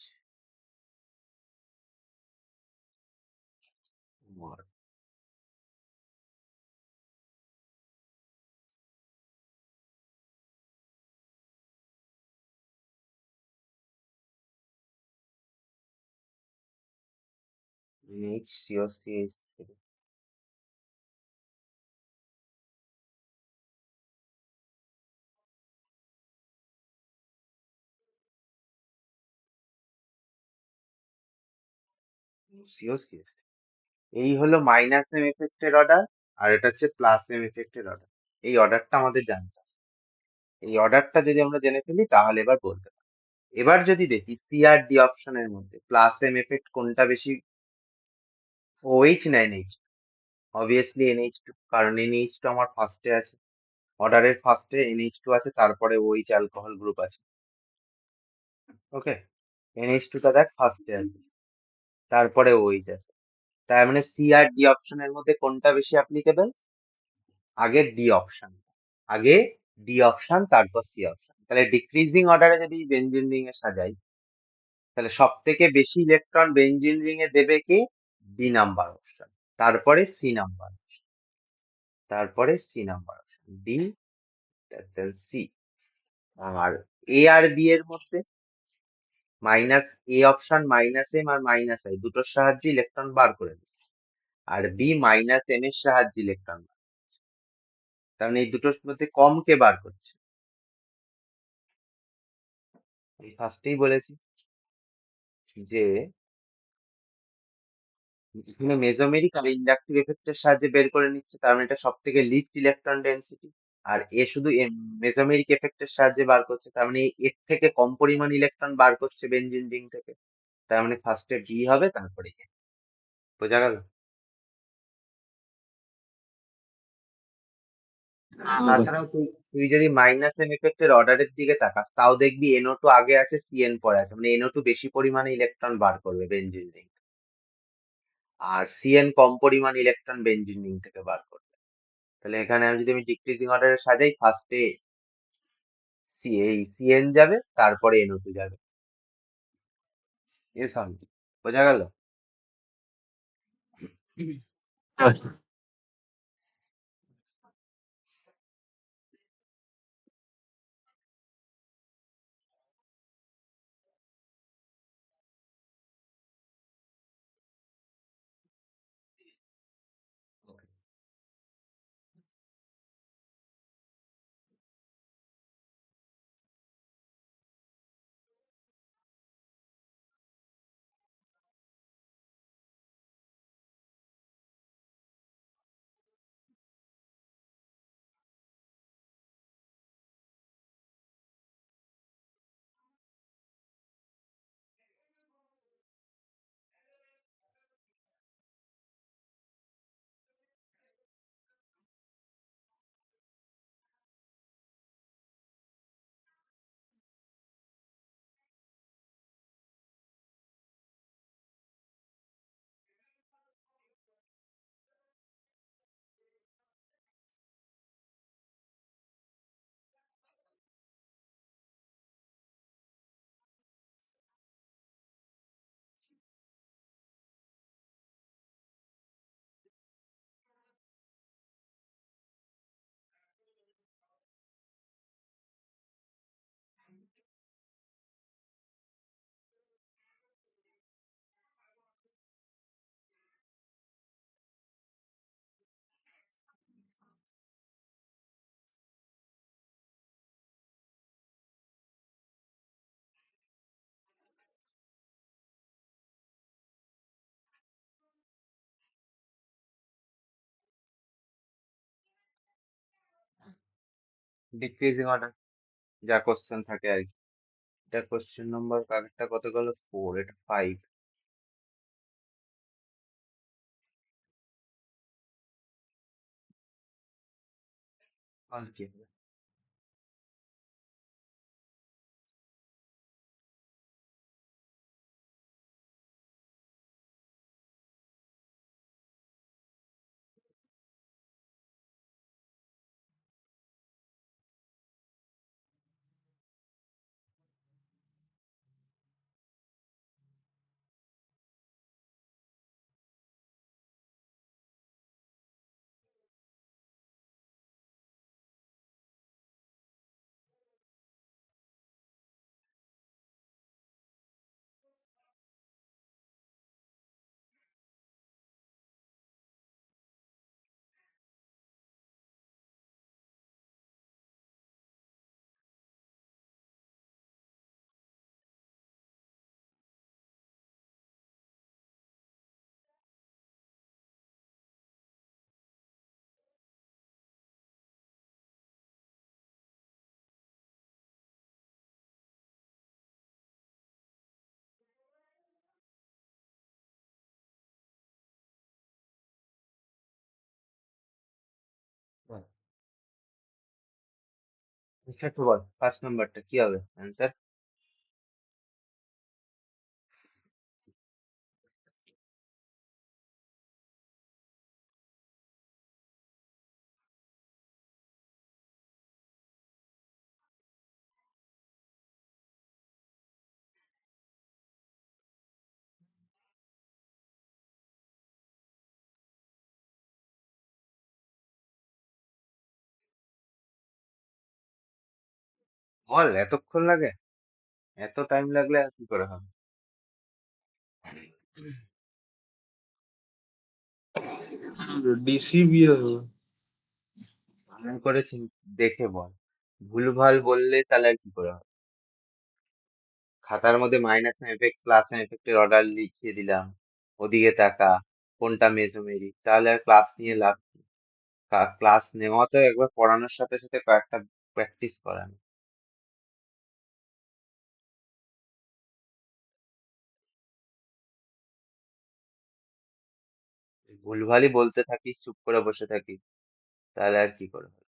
NH, CO, CH3. COCS এই হলো মাইনাস এম এফেক্টের অর্ডার, আর এটা হচ্ছে প্লাস এম এফেক্টের অর্ডার। এই অর্ডারটা আমাদের জানতে হবে। এই অর্ডারটা যদি আমরা জেনে ফেলি তাহলে এবার বলতে পারি। এবার যদি দেখি সি আর ডি অপশনের মধ্যে প্লাস এম এফেক্ট কোনটা বেশি, OH না NH? অবভিয়াসলি NH2, কারণ NH2 আমার ফার্স্টে আছে, অর্ডারের ফার্স্টে NH2 আছে, তারপরে OH অ্যালকোহল গ্রুপ আছে। ওকে, NH2টা দেখ ফার্স্টে আছে, তারপরে OH আছে। তার মানে সি আর ডি অপশনের মধ্যে কোনটা বেশি অ্যাপ্লিকেবল? আগে ডি অপশন, আগে ডি অপশন তারপর সি অপশন। তাহলে ডিক্রিজিং অর্ডারে যদি বেঞ্জিন রিং এ সাজাই, তাহলে সব থেকে বেশি ইলেকট্রন বেঞ্জিন রিং এ দেবে কি? ডি নাম্বার অপশন, তারপরে সি নাম্বার অপশন, তারপরে C number option, D, C. আর এ আর বি এর মধ্যে minus A option minus M আর মাইনাস আই দুটোর সাহায্যে ইলেকট্রন বার করে দিচ্ছে, আর বি মাইনাস এম এর সাহায্যে ইলেকট্রন বার করছে। তার মানে এই দুটোর মধ্যে কম কে বার করছে? এই ফার্স্টেই বলেছি যে এখানে মেসোমেরিক আর ইন্ডাকটিভ এফেক্টের সাহায্যে বের করে নিচ্ছে, তার মানে এটা সব থেকে লিস্ট ইলেকট্রন ডেনসিটি। আর এ শুধু মেসোমেরিক এফেক্টের সাহায্যে বার করছে, তার মানে এর থেকে কম পরিমাণ ইলেকট্রন বার করছে বেনজিন রিং থেকে। তার মানে ফার্স্টে বি হবে, তারপরে এ। বোঝা গেল? তাছাড়াও তুই তুই যদি মাইনাস এম ইফেক্টের অর্ডারের দিকে তাকাস, তাও দেখবি NO2 আগে আছে, CN পরে আছে, মানে NO2 বেশি পরিমাণে ইলেকট্রন বার করবে বেনজিন রিং, আর CN কম পরিমাণ ইলেকট্রন বেনজিন রিং থেকে বার করবে। তাহলে এখানে আমি যদি ডিক্রিজিং অর্ডারে সাজাই, ফার্স্টে CN যাবে, তারপরে NO2 যাবে। এ শান্তি। বোঝা গেল? ডিক্রিজিং অর্ডার যা কোশ্চেন থাকে আর কি। এটা কোশ্চেন নম্বর আগেরটা কত গেল? 4, এটা 5। আর কি হবে? একটু বল ফার্স্ট নাম্বারটা কি হবে অ্যান্সার? বল, এতক্ষণ লাগে? এত টাইম লাগলে আর কি করে হবে? ডিসিবি হবে। এমন করে দেখে বল, ভুলভাল বললে তাহলে আর কি করে হবে? খাতার মধ্যে মাইনাস এফেক্ট প্লাস এফেক্টের অর্ডার লিখিয়ে দিলাম, ওদিকে তাকা, কোনটা মেসোমেরি, তাহলে আর ক্লাস নিয়ে লাভ কি? ক্লাস নেওয়া তো একবার পড়ানোর সাথে সাথে কয়েকটা প্র্যাকটিস করানো। ভুলভালই বলতে থাকিস, চুপ করে বসে থাকিস, তাহলে আর কি করে হবে?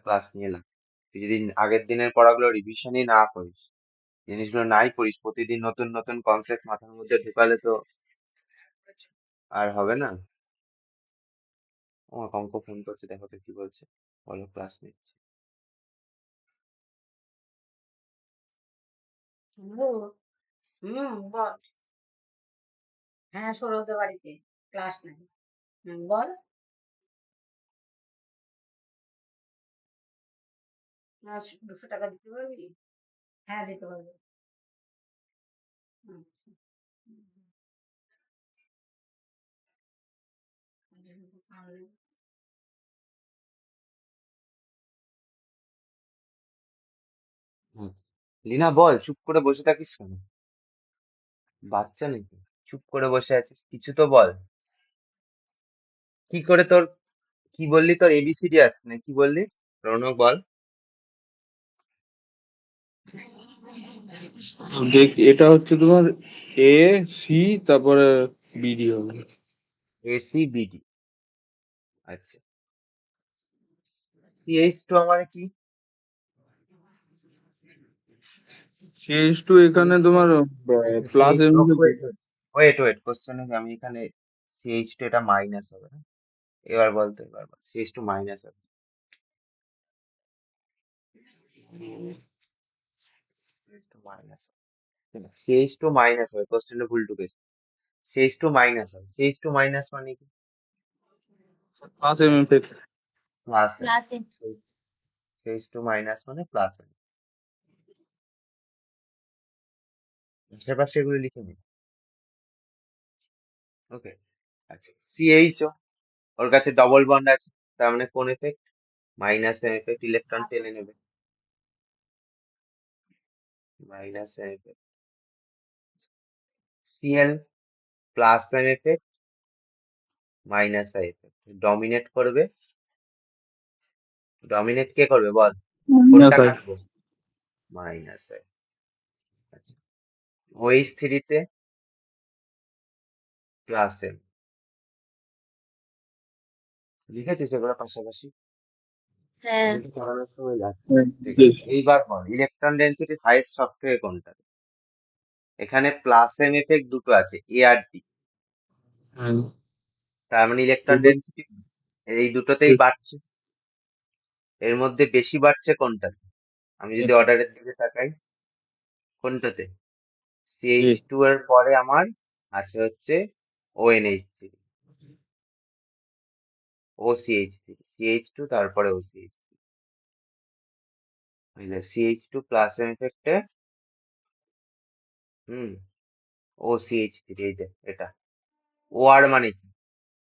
ক্লাস নিয়ে লাভ কি? তুই যদি আগের দিনের পড়াগুলো রিভিশনই না করিস, জিনিসগুলো নাই পড়িস, প্রতিদিন নতুন নতুন কনসেপ্ট মাথার মধ্যে ঢুকালে তো আর হবে না। আমার অঙ্ক ফোন করছে, দেখো তো কি বলছে। বলো, ক্লাস নিচ্ছি। হ্যালো। বল। হ্যাঁ, সৌরভদা বাড়িতে ক্লাস নাই। বল। আজ 200 টাকা দিতে পারবি? হ্যাঁ, দিতে পারবো। আচ্ছা। তাহলে হুম। লিনা বল, চুপ করে বসে থাকিস কেন? বাচ্চা নাকি? চুপ করে বসে আছিস, কিছু তো বল। কি করে তোর, কি বললি তোর এবিসিডি আসছে না, কি বললি? রৌনক বল। দেখ, এটা হচ্ছে তোমার এ সি, তারপরে বিডি হবে। এসিবিডি, আচ্ছা। সিএইচ টু আমার কি? সিএইচ টু এখানে তোমার plus CH M. Wait wait wait কোশ্চেনে আমি এখানে সিএইচ টু এটা মাইনাস হবে না? এবার বলতো, এবার বল, সিএইচ টু মাইনাস হবে। মাইনাস সিএইচ টু মাইনাস হবে, কোশ্চেনটা ভুল ঢুকেছে। সিএইচ টু মাইনাস হবে, সিএইচ টু মাইনাস মানে কি? Plus M effect. Plus M. Plus CH two minus মানে প্লাস এম। আশেপাশে এগুলো লিখে নিই। ওকে, আচ্ছা। সিএইচও, ওর কাছে ডবল বন্ড আছে, তার মানে কোন effect? Minus M effect, electron টেনে নেবে। Minus M effect. CL plus M effect, minus I effect, dominate করবে। ডমিনেট কে করবে বল? কোনটা কাটবো? Minus I. আচ্ছা, ওএইচ থ্রিতে প্লাস এম, লিখেছিস এগুলো পাশাপাশি? হ্যাঁ, আমি তো করানোর সময় যাচ্ছি। ঠিক আছে, এইবার বল, ইলেকট্রন ডেন্সিটি হাইয়েস্ট সব থেকে কোনটা? এখানে প্লাস এম এফেক্ট দুটো আছে, এ আর ডি, তার মানে ইলেকট্রন ডেন্সিটি এই দুটোতেই বাড়ছে। এর মধ্যে বেশি বাড়ছে কোনটাতে? আমি যদি অর্ডারের দিকে তাকাই, কোনটাতে? সিএইচ টু এর পরে আমার আছে হচ্ছে ONH three, O CH three, CH two তারপরে O CH three. CH two plus M এফেক্টে হুম ও সিএইচ থ্রি, এই যে এটা। ও আর মানে কি?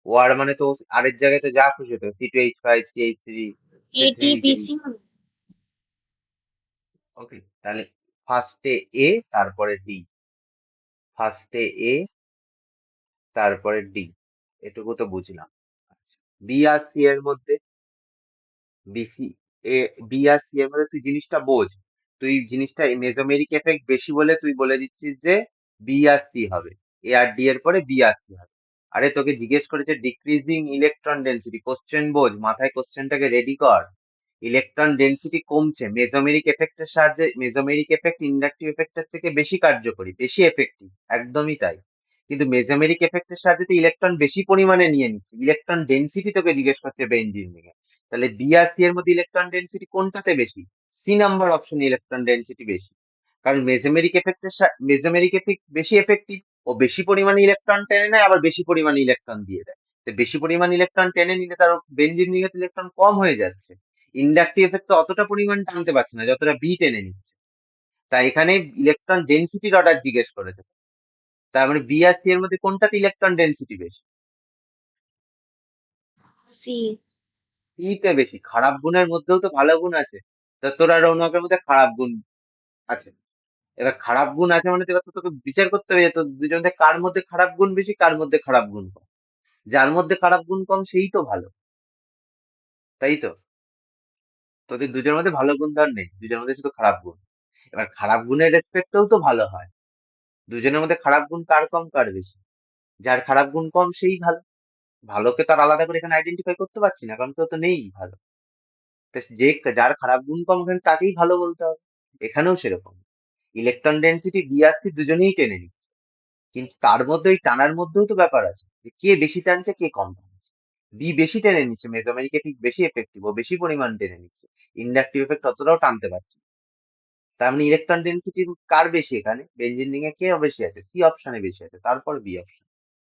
ও আর মানে তো আরের জায়গায় তো যা খুশি হতো, সি2এইচ5, সিএইচ থ্রি, সি থ্রি নিজেই। এটিপিসি ওকে, তাহলে ফার্স্টে এ তারপরে ডি, ফার্স্টে এ তারপরে ডি, এটুকু তো বুঝলাম। আচ্ছা, বি আর সি এর মধ্যে, বিসি এ, বি আর সি এর মধ্যে তুই জিনিসটা বোঝ। তুই জিনিসটা মেসোমেরিক এফেক্ট বেশি বলে তুই বলে দিচ্ছিস যে বি আর সি হবে, এ আর ডি এর পরে বি আর সি হবে। আরে তোকে জিজ্ঞেস করেছে ডিক্রিজিং ইলেকট্রন ডেন্সিটি, কোশ্চেন বোঝ, মাথায় কোশ্চেনটাকে রেডি কর। ইলেকট্রন ডেন্সিটি কমছে মেসোমেরিক এফেক্টের সাহায্যে। মেসোমেরিক এফেক্ট ইন্ডাকটিভ এফেক্টের থেকে বেশি কার্যকরী, বেশি এফেক্টিভ, একদমই তাই। কিন্তু মেসোমেরিক এফেক্টের সাহায্যে তো ইলেকট্রন বেশি পরিমাণে নিয়ে নিচ্ছে। ইলেকট্রন ডেন্সিটি তোকে জিজ্ঞেস করছে বেঞ্জিন এ, তাহলে বি আর সি এর মধ্যে ইলেকট্রন ডেন্সিটি কোনটাতে বেশি? সি নাম্বার অপশনে ইলেকট্রন ডেন্সিটি বেশি। কারণ মেসোমেরিক এফেক্ট বেশি এফেক্টিভ, ও বেশি পরিমাণে ইলেকট্রন টেনে নেয়, আবার বেশি পরিমাণে ইলেকট্রন দিয়ে দেয়। তো বেশি পরিমাণ ইলেকট্রন টেনে নিলে তার বেঞ্জিন রিং এর ইলেকট্রন কম হয়ে যাচ্ছে। ইন্ডাকটিভ এফেক্ট তো অতটা পরিমাণ টানতে পারছে না যতটা বি টেনে নিচ্ছে। তাই এখানে ইলেকট্রন ডেন্সিটির অর্ডার জিজ্ঞেস করেছে। তার মানে বি আর সি এর মধ্যে কোনটাতে ইলেকট্রন ডেন্সিটি বেশি? সি। সি তে বেশি। খারাপ গুণের মধ্যেও তো ভালো গুণ আছে। তা তোর আর রৌনকের মধ্যে খারাপ গুণ আছে। এবার খারাপ গুণ আছে মানে তো এবার তো তোকে বিচার করতে হবে যে তোর দুজনের মধ্যে কার মধ্যে খারাপ গুণ বেশি, কার মধ্যে খারাপ গুণ কম। যার মধ্যে খারাপ গুণ কম সেই তো ভালো, তাই তো? তোদের দুজনের মধ্যে ভালো গুণ ধর নেই, দুজনের মধ্যে শুধু খারাপ গুণ। এবার খারাপ গুণের রেসপেক্টেও তো ভালো হয়। দুজনের মধ্যে খারাপ গুণ কার কম কার বেশি? যার খারাপ গুণ কম সেই ভালো। ভালোকে তার আলাদা করে এখানে আইডেন্টিফাই করতে পারছি না, কারণ তো তো নেই ভালো। তো যে যার খারাপ গুণ কম ওখানে তাকেই ভালো বলতে হবে। এখানেও সেরকম। ইলেকট্রন ডেন্সিটি বি আর সি দুজনেই টেনে নিচ্ছে, কিন্তু তার মধ্যে ওই টানার মধ্যেও তো ব্যাপার আছে যে কে বেশি টানছে কে কম টানছে। বি বেশি টেনে নিচ্ছে, মেসোমেরিক এফেক্ট বেশি এফেক্টিভ, ও বেশি পরিমাণ টেনে নিচ্ছে। ইন্ডাকটিভ এফেক্ট অতটাও টানতে পারছে না। তার মানে ইলেকট্রন ডেন্সিটি কার বেশি এখানে? বেঞ্জিন রিং এ কে বেশি আছে? সি অপশনে বেশি আছে, তারপর বি অপশন।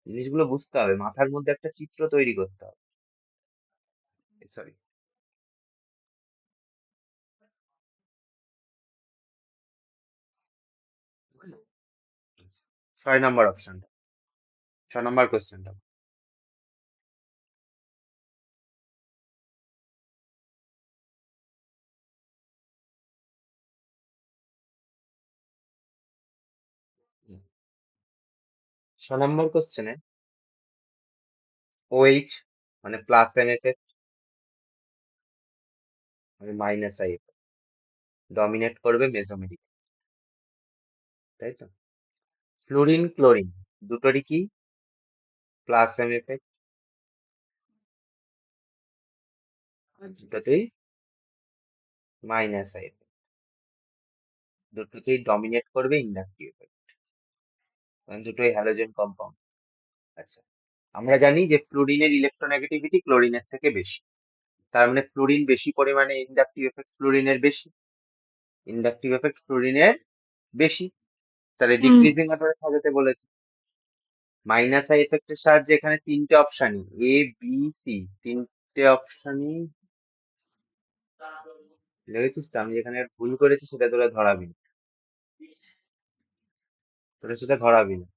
জিনিসগুলো বুঝতে হবে, মাথার মধ্যে একটা চিত্র তৈরি করতে হবে। সরি। 6 নম্বর অপশনটা, 6 নম্বর কোশ্চেনটা। ছ নম্বর কোশ্চেনে OH মানে প্লাস এম এফেক্ট মানে মাইনাস আই এফেক্ট ডমিনেট করবে মেসোমেরিক, তাই তো? ফ্লোরিন ক্লোরিন দুটোরই কি প্লাস এম এফেক্ট, আর দুটোতেই মাইনাস আই এফেক্ট। দুটোতেই ডমিনেট করবে ইন্ডাকটিভ এফেক্ট, কারণ দুটোই হ্যালোজেন কম্পাউন্ড। আচ্ছা, আমরা জানি যে ফ্লোরিনের ইলেকট্রোনেগেটিভিটি ক্লোরিনের থেকে বেশি। তার মানে ফ্লোরিন বেশি পরিমাণে ইন্ডাকটিভ এফেক্ট ফ্লোরিনের বেশি, ইন্ডাকটিভ এফেক্ট ফ্লোরিনের বেশি। তাহলে ডিক্রিজিং অর্ডারে সাজাতে বলেছে। মাইনাস আই এফেক্টের সাহায্যে এখানে তিনটে অপশনই এ বি সি, তিনটে অপশনই দেখেছিস তো? আমি যেখানে ভুল করেছি সেটা তোরা ধরাবি না, তোরা সেটা ধরাবি না।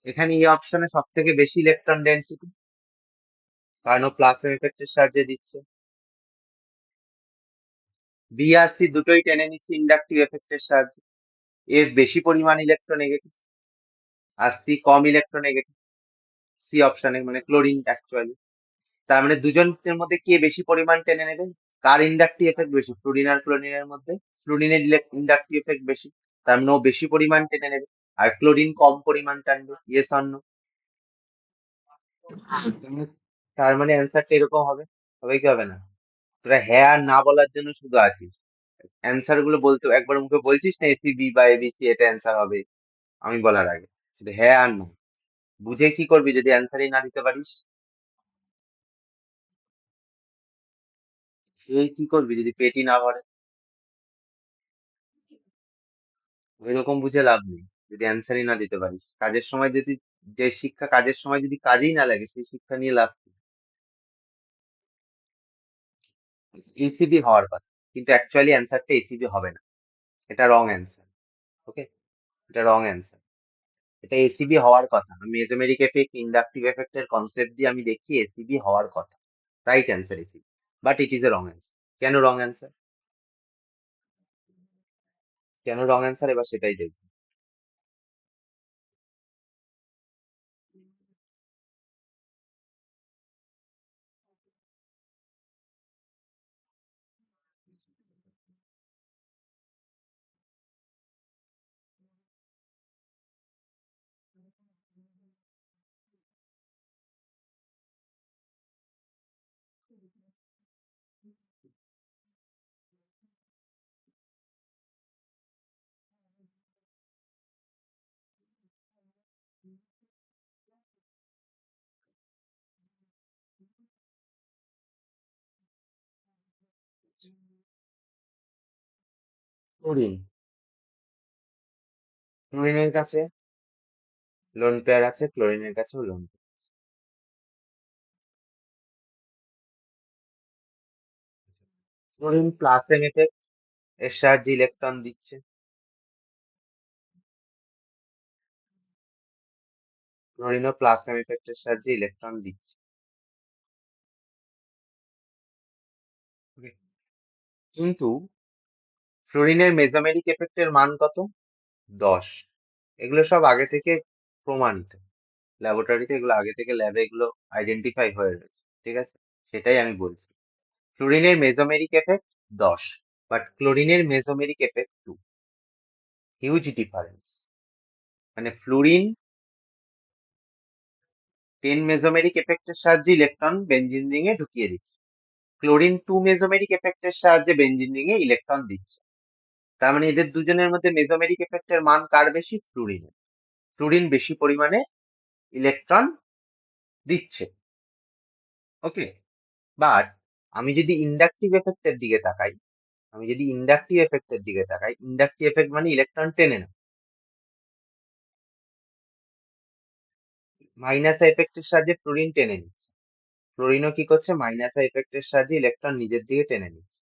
এখানে এই অপশনে সব থেকে বেশি ইলেকট্রন ডেন্সিটি, কারণ ও প্লাস এফেক্টের সাহায্যে দিচ্ছে। বি আর সি দুটোই টেনে নিচ্ছে ইন্ডাকটিভ এফেক্টের সাহায্যে। এর বেশি পরিমাণ ইলেকট্রোনেগেটিভ, আর সি কম ইলেকট্রোনেগেটিভ। সি অপশনে মানে ক্লোরিন অ্যাকচুয়ালি। তার মানে দুজনের মধ্যে কে বেশি পরিমাণ টেনে নেবে? কার ইন্ডাকটিভ এফেক্ট বেশি? ফ্লুরিন আর ক্লোরিনের মধ্যে ফ্লুরিনের ইন্ডাকটিভ এফেক্ট বেশি, তার মানে ও বেশি পরিমাণ টেনে নেবে। আর ক্লোরিন কম পরিমাণ টানবে। Yes or no? তার মানে অ্যান্সারটা এরকম হবে, হবে কি হবে না? তোরা হ্যাঁ আর না বলার জন্য শুধু আছিস, অ্যান্সার গুলো বলতে একবার মুখে বলছিস না এসিবি বা এবিসি এটা অ্যান্সার হবে আমি বলার আগে, শুধু হ্যাঁ আর না। বুঝে কি করবি যদি অ্যান্সারই না দিতে পারিস? সেই কি করবি যদি পেটই না ভরে? ওইরকম বুঝে লাভ নেই যদি অ্যান্সারই না দিতে পারিস। কাজের সময় যদি, যে শিক্ষা কাজের সময় যদি কাজেই না লাগে সেই শিক্ষা নিয়ে লাভ কি? এসিবি হওয়ার কথা, কিন্তু অ্যাকচুয়ালি অ্যান্সারটা এসিবি হবে না। এটা রং অ্যান্সার। ওকে, এটা রং অ্যান্সার। এটা এসিবি হওয়ার কথা। মেসোমেরিক এফেক্ট ইন্ডাকটিভ এফেক্টের কনসেপ্ট দিয়ে আমি দেখি এসিবি হওয়ার কথা। Right answer ACB, but it is a wrong answer. কেন রং অ্যান্সার? কেন রং অ্যান্সার এবার সেটাই দেখবো। ফ্লোরিন ফ্লোরিনের কাছে লোন পেয়ার আছে, ক্লোরিনের কাছেও লোন পেয়ার আছে। ফ্লোরিন প্লাস এম এফেক্ট এর সাহায্যে ইলেকট্রন দিচ্ছে, ক্লোরিনও প্লাস এম এফেক্টের সাহায্যে ইলেকট্রন দিচ্ছে। Okay. কিন্তু ফ্লোরিনের মেসোমেরিক এফেক্টের মান কত? 10। এগুলো সব আগে থেকে প্রমাণিত, ল্যাবরেটরিতে এগুলো আগে থেকে ল্যাবে এগুলো আইডেন্টিফাই হয়ে রয়েছে, ঠিক আছে? সেটাই আমি বলছি। ফ্লোরিনের মেসোমেরিক এফেক্ট 10, বাট ক্লোরিনের মেসোমেরিক এফেক্ট 2। Huge difference. মানে ফ্লোরিন 10 মেসোমেরিক এফেক্টের সাহায্যে ইলেকট্রন বেঞ্জিন রিং এ ঢুকিয়ে দিচ্ছে, ক্লোরিন 2 মেসোমেরিক এফেক্টের সাহায্যে বেঞ্জিন রিং এ ইলেকট্রন দিচ্ছে। তার মানে এদের দুজনের মধ্যে মেসোমেরিক এফেক্টের মান কার বেশি? ফ্লোরিনের। ফ্লোরিন বেশি পরিমাণে ইলেকট্রন দিচ্ছে। ওকে, বাট আমি যদি ইন্ডাকটিভ এফেক্টের দিকে তাকাই, ইন্ডাকটিভ এফেক্ট মানে ইলেকট্রন টেনে না। মাইনাস এফেক্টের সাহায্যে ফ্লোরিন টেনে নিচ্ছে, ফ্লোরিনও কি করছে? মাইনাস এফেক্টের সাহায্যে ইলেকট্রন নিজের দিকে টেনে নিচ্ছে।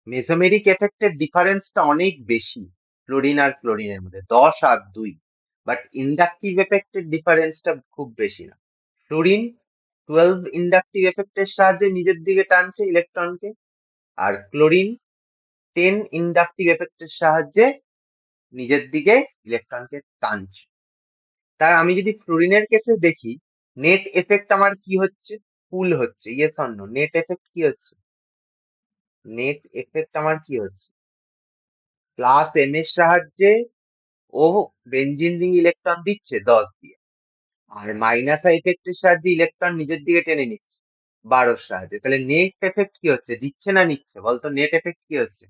মেসোমেরিক এফেক্টের ডিফারেন্সটা অনেক বেশি ফ্লোরিন আর ক্লোরিনের মধ্যে, 10 আর 2। বাট ইন্ডাকটিভ এফেক্টের ডিফারেন্সটা খুব বেশি না। ফ্লোরিন 12 ইন্ডাকটিভ এফেক্টের সাহায্যে নিজের দিকে টানছে ইলেকট্রনকে, আর ক্লোরিন 10 ইন্ডাকটিভ এফেক্টের সাহায্যে নিজের দিকে ইলেকট্রনকে টানছে। তার আমি যদি ফ্লোরিনের কেসে দেখি, নেট এফেক্ট আমার কি হচ্ছে? পুল হচ্ছে। Yes or no? Net effect কি হচ্ছে? নেট এফেক্ট আমার কি হচ্ছে? প্লাস এম এর সাহায্যে ও বেঞ্জিন রিং ইলেকট্রন দিচ্ছে 10 দিয়ে, আর মাইনাস এফেক্টের সাহায্যে ইলেকট্রন নিজের দিকে টেনে নিচ্ছে 12 সাহায্যে। তাহলে নেট এফেক্ট কি হচ্ছে? দিচ্ছে না নিচ্ছে? বলতো নেট এফেক্ট কি হচ্ছে?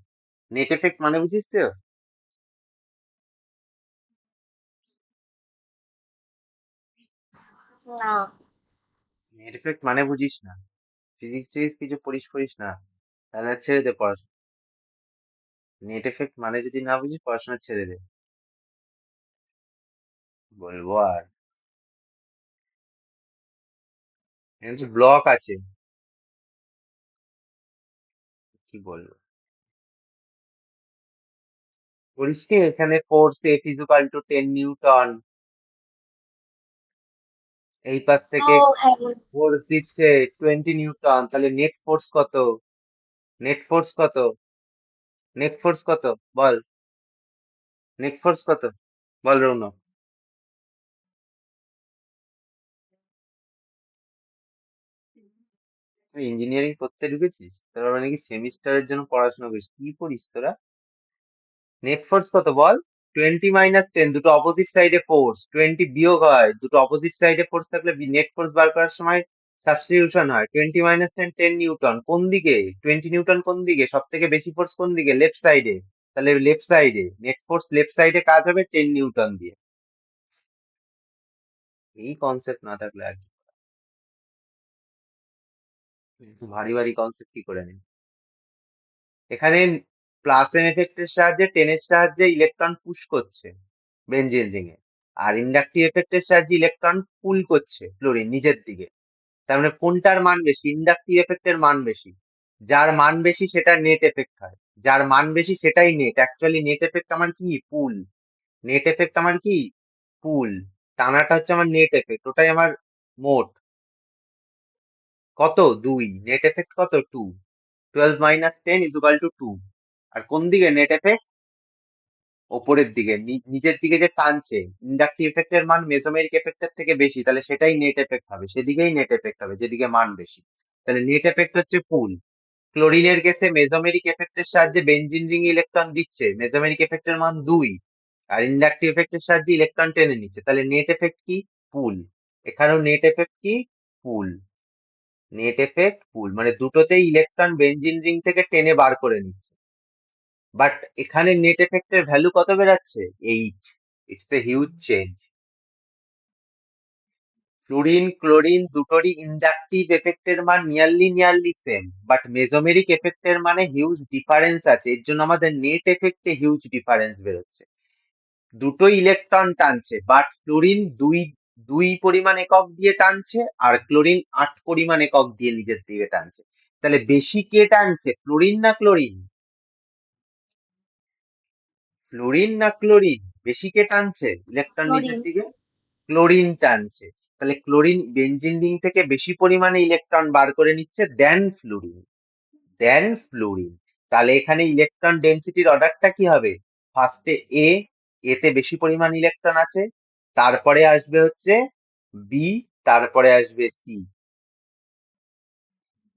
নেট এফেক্ট মানে বুঝিস তো? না। নেট এফেক্ট মানে বুঝিস না? ফিজিক্স কিছু পড়িস না, তাহলে আর ছেড়ে দে পড়াশোনা। নেট এফেক্ট মানে যদি না বুঝিস, পড়াশোনা ছেড়ে দে। বলবো আর? এখানে তো ব্লক আছে, কি বলবো? বলিস কি এখানে ফোর্স F = 10 নিউটন, এই পাশ ও থেকে হ্যাঁ, ফোর্স দিচ্ছে 20 নিউটন, তাহলে নেট ফোর্স কত? নেট ফোর্স কত? নেট ফোর্স কত? বল, নেট ফোর্স কত? বল রৌনক। তুই ইঞ্জিনিয়ারিং পড়তে ঢুকেছিস? তোরা মানে কি সেমিস্টারের জন্য পড়াশোনা করিস? কি পড়িস তোরা? নেট ফোর্স কত বল? 20 - 10, দুটো অপোজিট সাইডে ফোর্স, 20 বিয়োগ হয়, দুটো অপোজিট সাইডে ফোর্স থাকলে নেট ফোর্স বার করার সময় সাবস্টিটিউশন হয়। 20 - 10 10 নিউটন। কোন দিকে 20 নিউটন? কোন দিকে সব থেকে বেশি ফোর্স? কোন দিকে? লেফট সাইডে। তাহলে লেফট সাইডে নেট ফোর্স, লেফট সাইডে কাজ হবে 10 নিউটন দিয়ে। এই কনসেপ্ট না থাকলে আর কি? একটু ভারী ভারী কনসেপ্ট কি করে নেই? এখানে প্লাস এম এফেক্টের সাহায্যে 10 এর সাহায্যে ইলেকট্রন পুশ করছে বেঞ্জিন রিং এ, আর ইন্ডাকটিভ এফেক্টের সাহায্যে ইলেকট্রন পুল করছে ফ্লোরিন নিজের দিকে। তার মানে কোনটার মান বেশি? ইন্ডাকটিভ এফেক্টের মান বেশি। যার মান বেশি সেটা নেট এফেক্ট হয়, যার মান বেশি সেটাই নেট। অ্যাকচুয়ালি নেট এফেক্ট আমার কি? পুল। নেট এফেক্ট আমার কি? পুল। টানাটা হচ্ছে আমার নেট এফেক্ট, ওটাই আমার মোট। কত? 2। নেট এফেক্ট কত? 2। 12 - 10 = 2। আর কোন দিকে নেট এফেক্ট? ওপরের দিকে, নিচের দিকে যে টানছে। ইন্ডাকটিভ এফেক্টের মান মেসোমেরিক এফেক্টের থেকে বেশি, তাহলে সেটাই নেট এফেক্ট হবে, সেদিকেই নেট এফেক্ট হবে যেদিকে মান বেশি। তাহলে নেট এফেক্ট হচ্ছে পুল। ক্লোরিনের কেসে মেসোমেরিক এফেক্টের সাহায্যে বেঞ্জিন রিং ইলেকট্রন দিচ্ছে, মেসোমেরিক এফেক্টের মান 2, আর ইন্ডাকটিভ এফেক্টের সাহায্যে ইলেকট্রন টেনে নিচ্ছে, তাহলে নেট এফেক্ট কি? পুল। এখানেও নেট এফেক্ট কি? পুল। নেট এফেক্ট পুল, মানে দুটোতেই ইলেকট্রন বেঞ্জিন রিং থেকে টেনে বার করে নিচ্ছে। বাট এখানে নেট এফেক্টের ভ্যালু কত বেরাচ্ছে? 8। It's a huge change. Fluorine chlorine দুটোরই ইন্ডাকটিভ এফেক্টের মান নিয়ারলি সেম, বাট মেসোমেরিক এফেক্টের মানে হিউজ ডিফারেন্স আছে। এর জন্য আমাদের নেট এফেক্টে হিউজ ডিফারেন্স বেরোচ্ছে। দুটোই ইলেকট্রন টানছে, বাট ফ্লুরিন দুই দুই পরিমাণ একক দিয়ে টানছে, আর ক্লোরিন 8 পরিমাণ একক দিয়ে নিজের দিকে টানছে। তাহলে বেশি কে টানছে, ফ্লুরিন না ক্লোরিন? ফ্লুরিন না ক্লোরিন বেশি কে টানছে ইলেকট্রন নিজের ক্লোরিন। দিকে? ক্লোরিন টানছে। তাহলে ক্লোরিন বেনজিন রিং থেকে বেশি পরিমাণে ইলেকট্রন বার করে নিচ্ছে দেন ফ্লুরিন। তাহলে এখানে ইলেকট্রন ডেনসিটির অর্ডারটা কি হবে? ফার্স্টে এতে বেশি পরিমাণ ইলেকট্রন আছে, তারপরে আসবে হচ্ছে বি, তারপরে আসবে সি।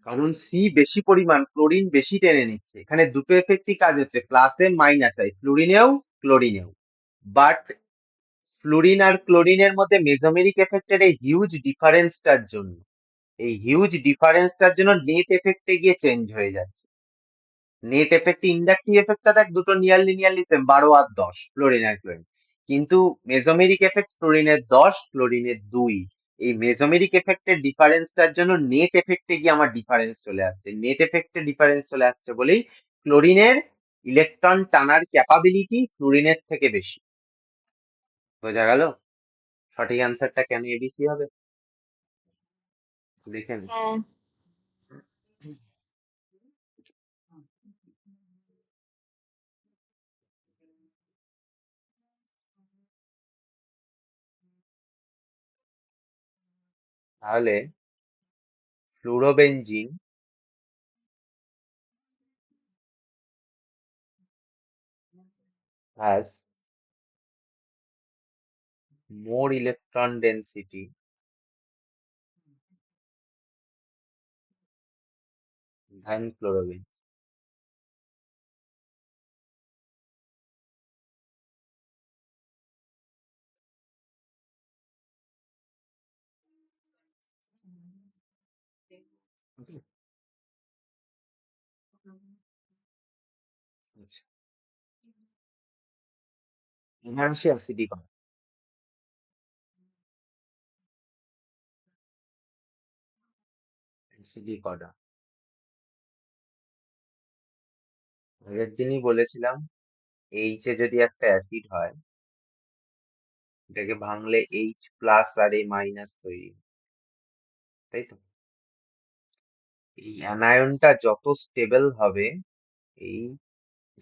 কারণ সি বেশি পরিমাণ, ক্লোরিন বেশি টেনে নিচ্ছে। এখানে দুটো এফেক্টই কাজ হচ্ছে, প্লাসে মাইনাস আই, ফ্লুরিনেও ক্লোরিনেও। বাট ফ্লুরিন আর ক্লোরিনের মধ্যে মেসোমেরিক এফেক্টের এই হিউজ ডিফারেন্সটার জন্য নেট এফেক্টে গিয়ে চেঞ্জ হয়ে যাচ্ছে। নেট এফেক্ট ইন্ডাকটিভ এফেক্টটা দেখ, দুটো নিয়ারলি সেম, 12 আর 10, ফ্লোরিন আর ক্লোরিন। কিন্তু মেসোমেরিক এফেক্ট ফ্লোরিনের 10, ক্লোরিনের 2। এই মেসোমেরিক এফেক্টের ডিফারেন্সটার জন্য নেট এফেক্টে গিয়ে আমার ডিফারেন্স চলে আসছে। নেট এফেক্টে ডিফারেন্স চলে আসছে বলেই ক্লোরিনের ইলেকট্রন টানার ক্যাপাবিলিটি ফ্লোরিনের থেকে বেশি। বোঝা গেল? সঠিক অ্যান্সারটা কেন এবিসি হবে? দেখে নি। হ্যাঁ। তাহলে ফ্লুরোবেনজিন has more electron density than chlorobenzene. Okay. আচ্ছা, এবার আসি অ্যাসিডিক অর্ডার। আগের দিনই বলেছিলাম, এইচ এ যদি একটা অ্যাসিড হয়, এটাকে ভাঙলে এইচ প্লাস আর এ মাইনাস তৈরি হয়, তাই তো? এই অ্যানায়নটা যত স্টেবল হবে, এই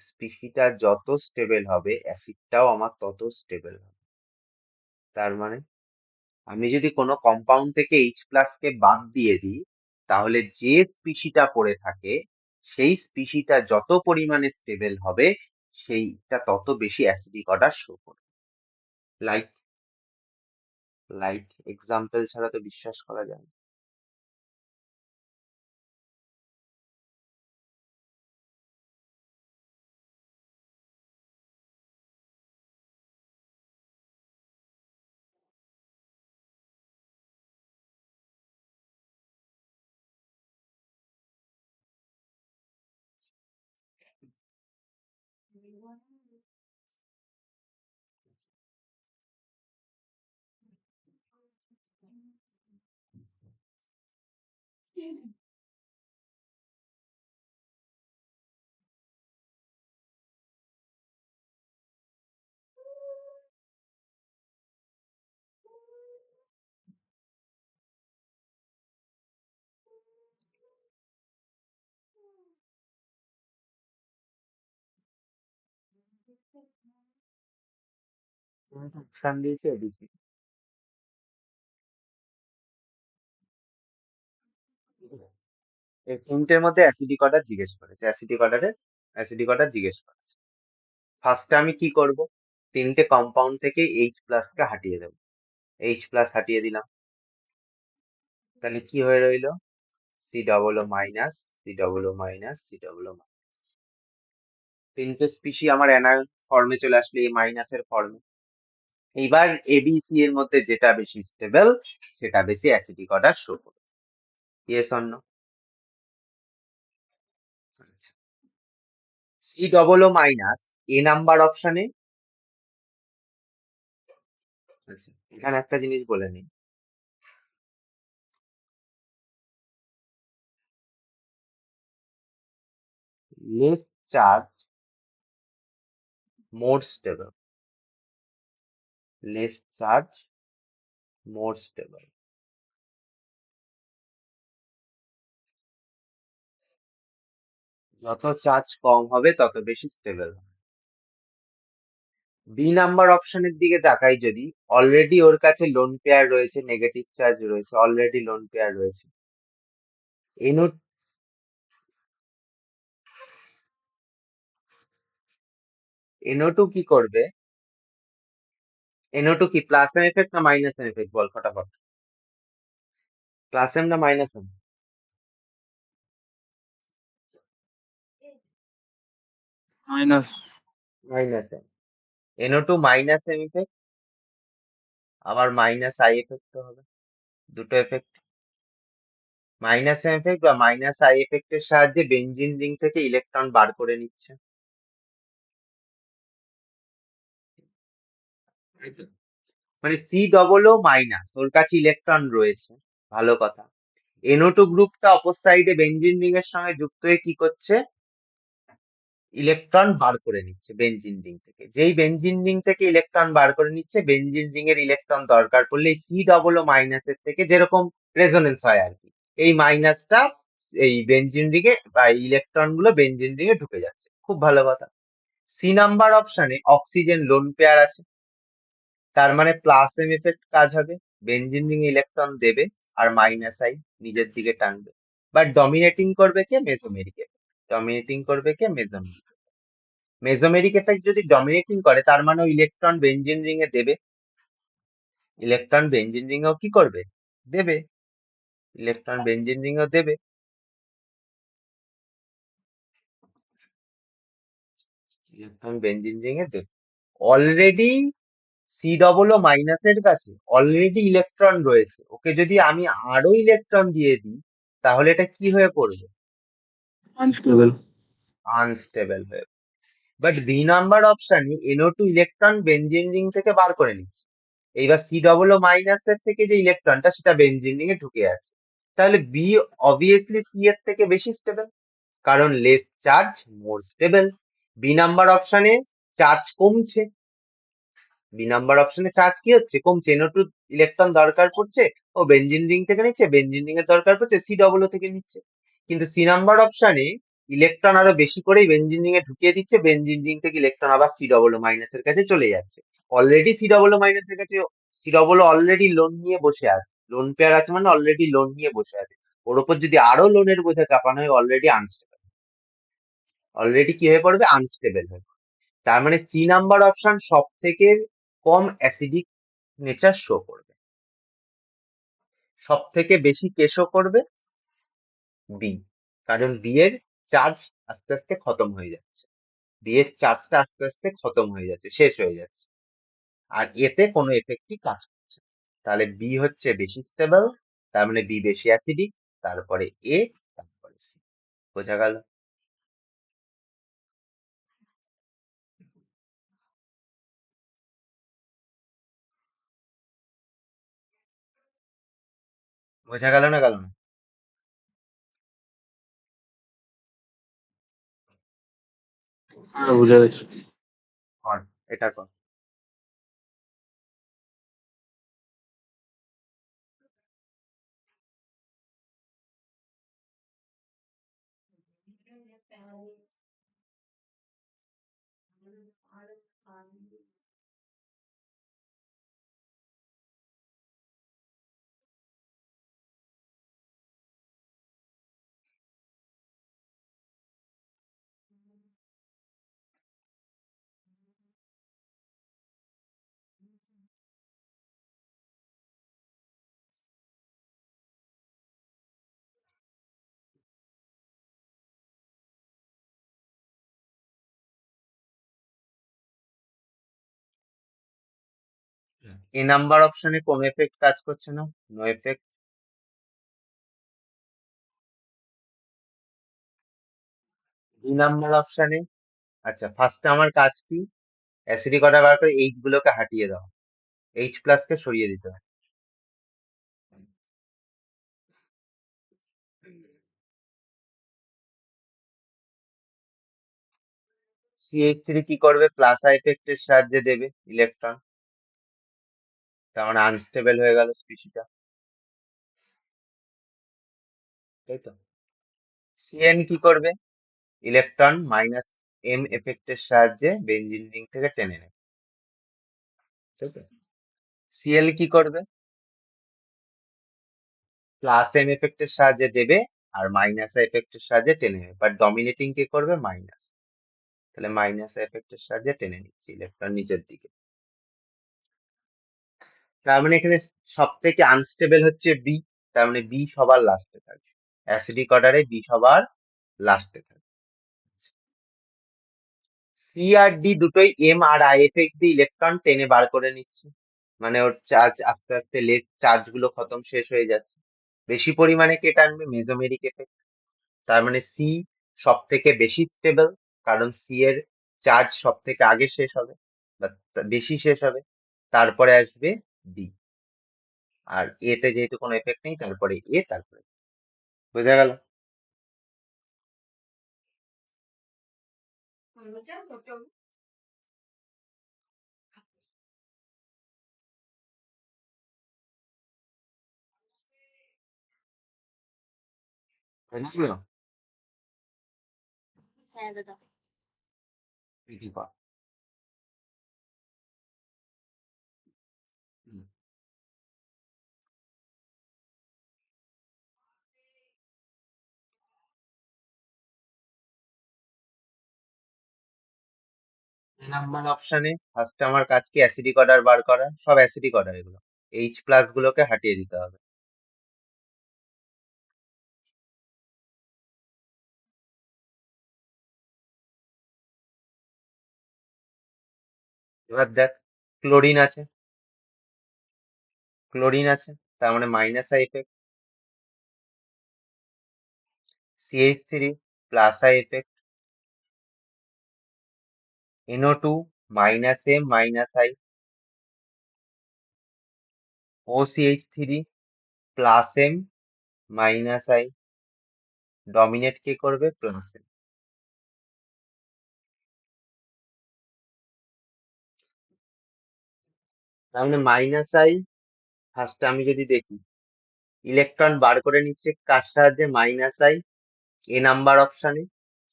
স্পিসিটা যত স্টেবল হবে, অ্যাসিডটাও আমার তত স্টেবল হবে। তার মানে আমি যদি কোনো কম্পাউন্ড থেকে এইচ প্লাস কে বাদ দিয়ে দিই, তাহলে যে স্পিসিটা পড়ে থাকে সেই স্পিসিটা যত পরিমাণে স্টেবল হবে, সেইটা তত বেশি অ্যাসিডিক অর্ডার শো করবে। লাইট লাইট এক্সাম্পল ছাড়া তো বিশ্বাস করা যায় না। অপশন দিয়েছে এবিসি। এই তিনটের মধ্যে অ্যাসিডিক অর্ডার জিজ্ঞেস করেছে, অ্যাসিডিক অর্ডার জিজ্ঞেস করেছে। ফার্স্টে আমি কি করব, তিনটে কম্পাউন্ড থেকে এইচ প্লাস কে হাটিয়ে দেবো। এইচ প্লাস হাটিয়ে দিলাম, তাহলে কি হয়ে রইলো? C double O minus, C double O minus, C double O minus. তিনটে স্পিসি আমার অ্যানায়ন ফর্মে চলে আসলে এই মাইনাসের ফর্মে। এইবার এবিসি এর মধ্যে যেটা বেশি স্টেবল, সেটা বেশি অ্যাসিডিক অর্ডার শো করবে। Yes or no? C double O minus A number অপশনে। আচ্ছা, এখানে একটা জিনিস বলে নিই, less charge, more stable. Less charge, more stable. যত চার্জ কম হবে তত বেশি স্টেবল হবে। বি নাম্বার অপশনের দিকে তাকাই যদি, অলরেডি ওর কাছে লোন পেয়ার রয়েছে, নেগেটিভ চার্জ রয়েছে, অলরেডি লোন পেয়ার রয়েছে। এনো NO2 কি করবে? NO2 কি প্লাস এম এফেক্ট না মাইনাস এম এফেক্ট বল ফটাফট। প্লাস এম না minus M? Minus. Minus M. NO2 minus M effect, আবার মাইনাস আই এফেক্ট হবে, দুটো এফেক্ট। মাইনাস এম এফেক্ট বা মাইনাস আই এফেক্টের সাহায্যে বেনজিন রিং থেকে ইলেকট্রন বার করে নিচ্ছে। মানে সি ডবল ও মাইনাস, ওর কাছে ইলেকট্রন রয়েছে, ভালো কথা। NO2 গ্রুপটা অপর সাইডে বেনজিন রিং এর সঙ্গে যুক্ত হয়ে কি করছে? ইলেকট্রন বার করে নিচ্ছে বেনজিন রিং থেকে। যেই বেনজিন রিং থেকে ইলেকট্রন বার করে নিচ্ছে, বেনজিন রিং এর ইলেকট্রন দরকার পড়লে সি ডবল ও মাইনাসের থেকে যেরকম রেজোনেন্স হয় আর কি, এই মাইনাসটা এই বেনজিন রিং এ বা ইলেকট্রন গুলো বেনজিন রিং এ ঢুকে যাচ্ছে। খুব ভালো কথা। সি নাম্বার অপশনে অক্সিজেন লোন পেয়ার আছে, তার মানে প্লাস এম এফেক্ট কাজ হবে, বেনজিন রিং ইলেকট্রন দেবে আর মাইনাস আই নিজের দিকে টানবে। বাট ডমিনেটিং করবে কে? Mesomeric effect. ডমিনেটিং করবে কে? মেসোমেরিক। মেসোমেরিক এফেক্ট যদি ডমিনেটিং করে তার মানে ইলেকট্রন বেনজিন রিং এ দেবে, ইলেকট্রন বেনজিন রিং এও কি করবে? দেবে, ইলেকট্রন বেনজিন রিং এও দেবে। ইলেকট্রন বেনজিন রিং এ দেবে। অলরেডি সি ডবল ও মাইনাসের কাছে অলরেডি ইলেকট্রন রয়েছে, ওকে যদি আমি আরো ইলেকট্রন দিয়ে দিই তাহলে এটা কি হয়ে পড়বে? আনস্টেবল। আনস্টেবল হয়ে। বাট বি নাম্বার অপশনে NO2 ইলেকট্রন বেনজিন রিং থেকে বার করে নিচ্ছে। এইবার সি ডবল ও মাইনাসের থেকে যে ইলেকট্রনটা সেটা বেনজিন রিং এ ঢুকে আছে। তাহলে বি অবভিয়াসলি সি এর থেকে বেশি স্টেবল, কারণ less charge more stable. B number অপশনে চার্জ কমছে, বি নাম্বার অপশনে চার্জ কি হচ্ছে? কমছে। NO2 ইলেকট্রন দরকার পড়ছে, ও বেনজিন রিং থেকে নিচ্ছে, বেনজিন রিং এর দরকার পড়ছে, সি ডবল ও থেকে নিচ্ছে। কিন্তু সি নাম্বার অপশনে ইলেকট্রন আরো বেশি করেই বেনজিন রিং এ ঢুকিয়ে দিচ্ছে, বেনজিন রিং থেকে ইলেকট্রন আবার সি ডবল ও মাইনাসের কাছে চলে যাচ্ছে। অলরেডি সি ডবল ও মাইনাসের কাছে, C double O already lone নিয়ে বসে আছে, লোন পেয়ার আছে মানে অলরেডি লোন নিয়ে বসে আছে। ওর উপর যদি আরো লোনের বোঝা চাপানো হয় অলরেডি আনস্টেবল, অলরেডি কি হয়ে পড়বে? আনস্টেবল হয়ে পড়বে। তার মানে সি নাম্বার অপশন সব থেকে কম অ্যাসিডিক নেচার শো করবে, সব থেকে বেশি কে শো করবে? বি। কারণ বি এর চার্জ আস্তে আস্তে খতম হয়ে যাচ্ছে, বি এর চার্জটা আস্তে আস্তে খতম হয়ে যাচ্ছে, শেষ হয়ে যাচ্ছে, আর এতে কোনো এফেক্টই কাজ করছে না। তাহলে বি হচ্ছে বেশি স্টেবল, তার মানে বি বেশি অ্যাসিডিক, তারপরে এ, তারপরে সি। বোঝা গেল? বোঝা গেল না গেল না? হ্যাঁ, বুঝা গেছে। কর, এটা কর। এ নাম্বার অপশনে কোনো এফেক্ট কাজ করছে না, নো এফেক্ট। বি নাম্বার অপশনে, আচ্ছা ফার্স্টে আমার কাজ কি? অ্যাসিডিক অর্ডার বার করে এইচ গুলোকে হাটিয়ে দাও, এইচ প্লাস কে সরিয়ে দিতে হয়। CH3 কি করবে, প্লাস আই এফেক্টের সাহায্যে দেবে ইলেকট্রন, তার মানে আনস্টেবল হয়ে গেল স্পিসিটা, তাই তো। CN কি করবে, ইলেকট্রন মাইনাস এম এফেক্টের সাহায্যে বেঞ্জিন রিং থেকে টেনে নেবে, তাই তো। Cl কি করবে, প্লাস এম এফেক্টের সাহায্যে দেবে আর মাইনাস এফেক্টের সাহায্যে টেনে নেবে, বাট ডমিনেটিং কি করবে, মাইনাস, তাহলে মাইনাস এফেক্টের সাহায্যে টেনে নিচ্ছে ইলেকট্রন নিচের দিকে। তার মানে এখানে সব থেকে আনস্টেবল হচ্ছে বি, তার মানে বি সবার লাস্টে থাকবে, অ্যাসিডিক অর্ডারে বি সবার লাস্টে থাকবে। সি আর ডি দুটোই এম আর আই এফেক্ট দিয়ে ইলেকট্রন টেনে বার করে নিচ্ছে, মানে ওর চার্জ আস্তে আস্তে লেস চার্জ গুলো খতম, শেষ হয়ে যাচ্ছে, বেশি পরিমাণে কে টানবে, মেজোমেরিক এফেক্ট। তার মানে সি সব থেকে বেশি স্টেবল, কারণ সি এর চার্জ সব থেকে আগে শেষ হবে বা বেশি শেষ হবে, তারপরে আসবে ডি, আর এ তে যেহেতু কোনো এফেক্ট নেই তারপরে এ, তারপরে, বোঝা গেল। বোঝা গেল? হ্যাঁ দাদা। কি কর? হুম। নাম্বার অপশনে ফার্স্টে আমার কাজ কি, অ্যাসিডিক অর্ডার বার করা, সব অ্যাসিডিক অর্ডার এগুলো, এইচ প্লাস গুলোকে হাটিয়ে দিতে হবে। এবার দেখ, ক্লোরিন আছে, ক্লোরিন আছে, তার মানে minus I effect, CH3 plus I effect, NO2 minus M minus I, OCH3 plus M minus I, dominate কে করবে, প্লাস এম। তার মানে মাইনাস আই, ফার্স্টে আমি যদি দেখি, ইলেকট্রন বার করে নিচ্ছে কার সাহায্যে, মাইনাস আই, এ নাম্বার অপশনে,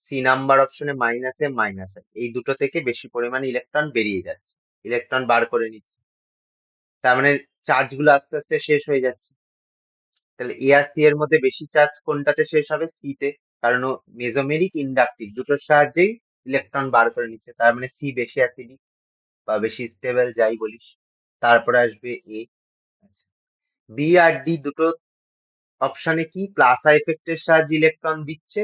সি নাম্বার অপশনে মাইনাস এম মাইনাস আই, এই দুটো থেকে বেশি পরিমাণে ইলেকট্রন বেরিয়ে যাচ্ছে, ইলেকট্রন বার করে নিচ্ছে, তার মানে চার্জ গুলো আস্তে আস্তে শেষ হয়ে যাচ্ছে। তাহলে এ আর সি এর মধ্যে বেশি চার্জ কোনটাতে শেষ হবে, সি তে, কারণ ও মেজোমেরিক ইন্ডাকটিভ দুটোর সাহায্যেই ইলেকট্রন বার করে নিচ্ছে, তার মানে সি বেশি অ্যাসিডিক বা বেশি স্টেবল যাই বলিস। তারপরে আসবে এ। আচ্ছা, বি আর ডি দুটো অপশনে কি, প্লাস আই এফেক্টের সাহায্যে ইলেকট্রন দিচ্ছে,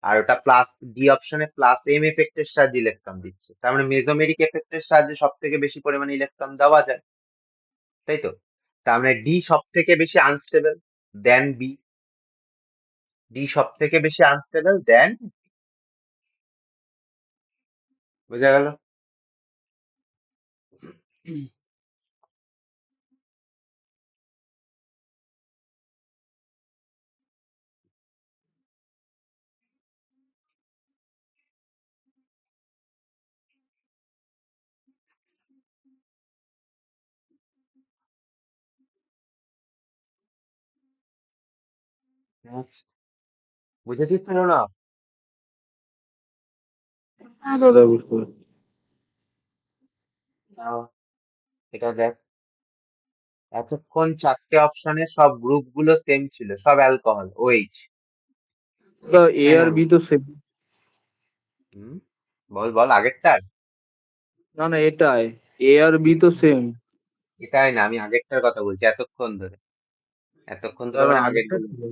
আর ওটা প্লাস ডি অপশনে প্লাস এম এফেক্টের সাহায্যে ইলেকট্রন দিচ্ছে, তার মানে মেজোমেরিক এফেক্টের সাহায্যে সব থেকে বেশি পরিমাণে ইলেকট্রন দেওয়া যায়, তাই তো। তার মানে ডি সব থেকে বেশি আনস্টেবল দেন বি, ডি সব থেকে বেশি আনস্টেবল দেন, বোঝা গেল। Next. বুঝেছিস তো না? হ্যাঁ দাদা, বুঝতে পারছি। তাও এটা দেখ, এতক্ষণ চারটে অপশনে সব গ্রুপ গুলো সেম ছিল, সব অ্যালকোহল, ওএইচ, দাদা এ তাই না? আর বি তো সেম। হুম, বল বল আগেরটার। না না, এটাই এ আর বি তো সেম। এটাই না, আমি আগেরটার কথা বলছি, এতক্ষণ ধরে, এতক্ষণ ধরে দাদা মানে আগের আগেরটা গুলো, ছিল।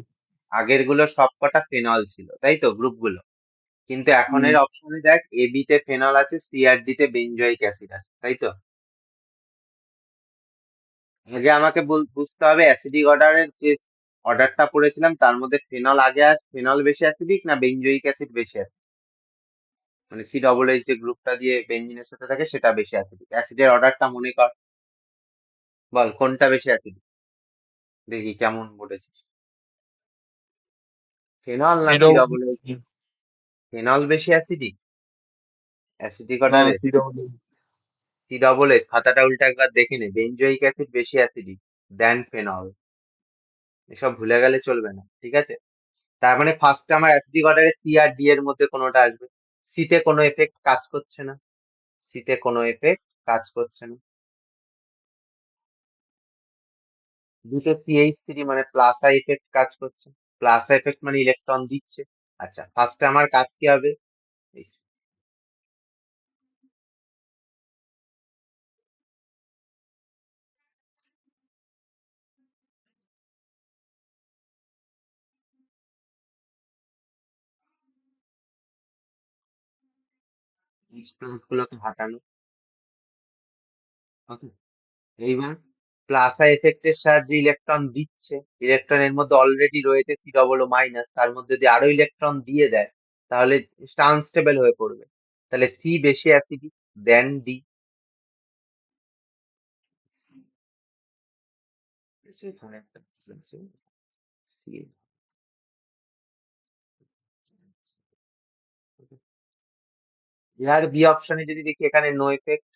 আগের গুলো সব কটা ফেনল ছিল, তাই তো, গ্রুপ গুলো। কিন্তু হুম। এখনের অপশনে দেখ, এ বি তে ফেনল আছে, সি আর ডি তে বেনজোয়িক অ্যাসিড আছে, তাই তো। আগে আমাকে বুঝতে হবে অ্যাসিডিক অর্ডারের যে অর্ডারটা পড়েছিলাম তার মধ্যে ফেনল আগে ফেনল বেশি অ্যাসিডিক না বেনজোয়িক অ্যাসিড বেশি অ্যাসিড, মানে সি ডবল এইচ যে গ্রুপটা দিয়ে বেঞ্জিনের সাথে থাকে সেটা বেশি অ্যাসিডিক, অ্যাসিডের অর্ডারটা মনে কর, বল কোনটা বেশি অ্যাসিডিক, দেখি কেমন বলেছিস, ফেনল না সি এটাও ডবল এইচ, ফেনল বেশি অ্যাসিডিক, অ্যাসিডিক না অর্ডারে সি ডবল এস, খাতাটা উল্টা একবার দেখে নে। বেঞ্জোইক অ্যাসিড বেশি অ্যাসিডিক দেন ফেনল, এসব ভুলে গেলে চলবে না, ঠিক আছে? তার মানে ফার্স্টে আমার অ্যাসিডিক অর্ডারে সি আর ডি এর মধ্যে কোনোটা আসবে। সিতে কোনো এফেক্ট কাজ করছে না, সিতে কোনো এফেক্ট কাজ করছে না। দুটো CH3 মানে প্লাস আই এফেক্ট কাজ করছে, প্লাস আই এফেক্ট মানে ইলেকট্রন দিচ্ছে। আচ্ছা, ফার্স্টে আমার কাজ কি হবে? প্লাস গুলোকে হাঁটানো। ওকে, এইবার প্লাস আই এফেক্টের সাহায্যে ইলেকট্রন দিচ্ছে, ইলেকট্রনের মধ্যে অলরেডি রয়েছে সি ডবল ও মাইনাস, তার মধ্যে যদি আরো ইলেকট্রন দিয়ে দেয় তাহলে আনস্টেবল হয়ে পড়বে। তাহলে সি বেশি অ্যাসিডিক দেন ডি। এখানে একটা আছে সি। এর বি অপশনে যদি দেখি এখানে নো এফেক্ট,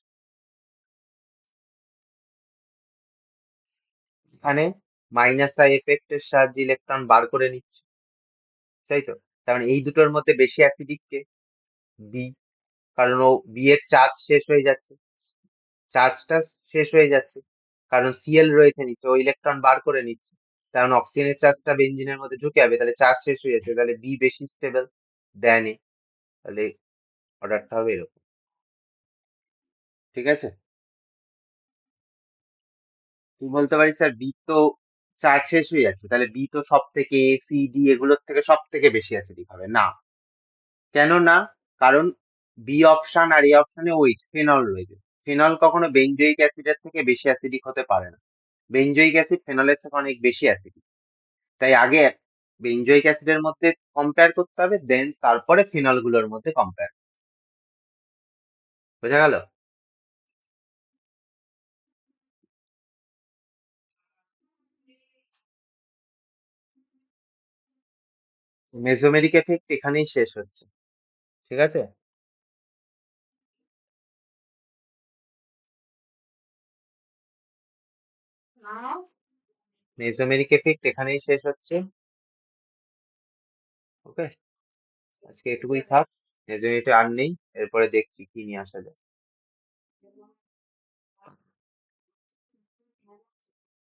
এখানে মাইনাস আই এফেক্টের সাহায্যে ইলেকট্রন বার করে নিচ্ছে, তাই তো? তার মানে এই দুটোর মধ্যে বেশি অ্যাসিডিক কে? বি, কারণ ও বি এর চার্জ শেষ হয়ে যাচ্ছে, চার্জটা শেষ হয়ে যাচ্ছে, কারণ সিএল রয়েছে নিচে, ও ইলেকট্রন বার করে নিচ্ছে, কারণ অক্সিজেনের চার্জটা বেঞ্জিনের মধ্যে ঢুকে যাবে, তাহলে চার্জ শেষ হয়ে যাচ্ছে, তাহলে বি বেশি স্টেবল দেন এ। তাহলে অর্ডারটা হবে এরকম, ঠিক আছে? তুই বলতে পারিস স্যার বি তো চার্জ শেষ হয়ে যাচ্ছে, তাহলে বি তো সব থেকে এ সি ডি এগুলোর থেকে সব থেকে বেশি অ্যাসিডিক হবে না। কেন না? কারণ বি অপশন আর এ অপশনে ওই ফেনল রয়েছে, ফেনল কখনো বেঞ্জোইক অ্যাসিডের থেকে বেশি অ্যাসিডিক হতে পারে না, বেঞ্জোইক অ্যাসিড ফেনলের থেকে অনেক বেশি অ্যাসিডিক। তাই আগে বেঞ্জোইক অ্যাসিডের মধ্যে কম্পেয়ার করতে হবে, দেন তারপরে ফিনল গুলোর মধ্যে কম্পেয়ার। বোঝা গেল? মেসোমেরিক এফেক্ট এখানেই শেষ হচ্ছে, ঠিক আছে? মেসোমেরিক এফেক্ট এখানেই শেষ হচ্ছে। ওকে, আজকে এটুকুই থাক, মেসোমেরিক আর নেই, এরপরে দেখছি কি নিয়ে আসা যায়।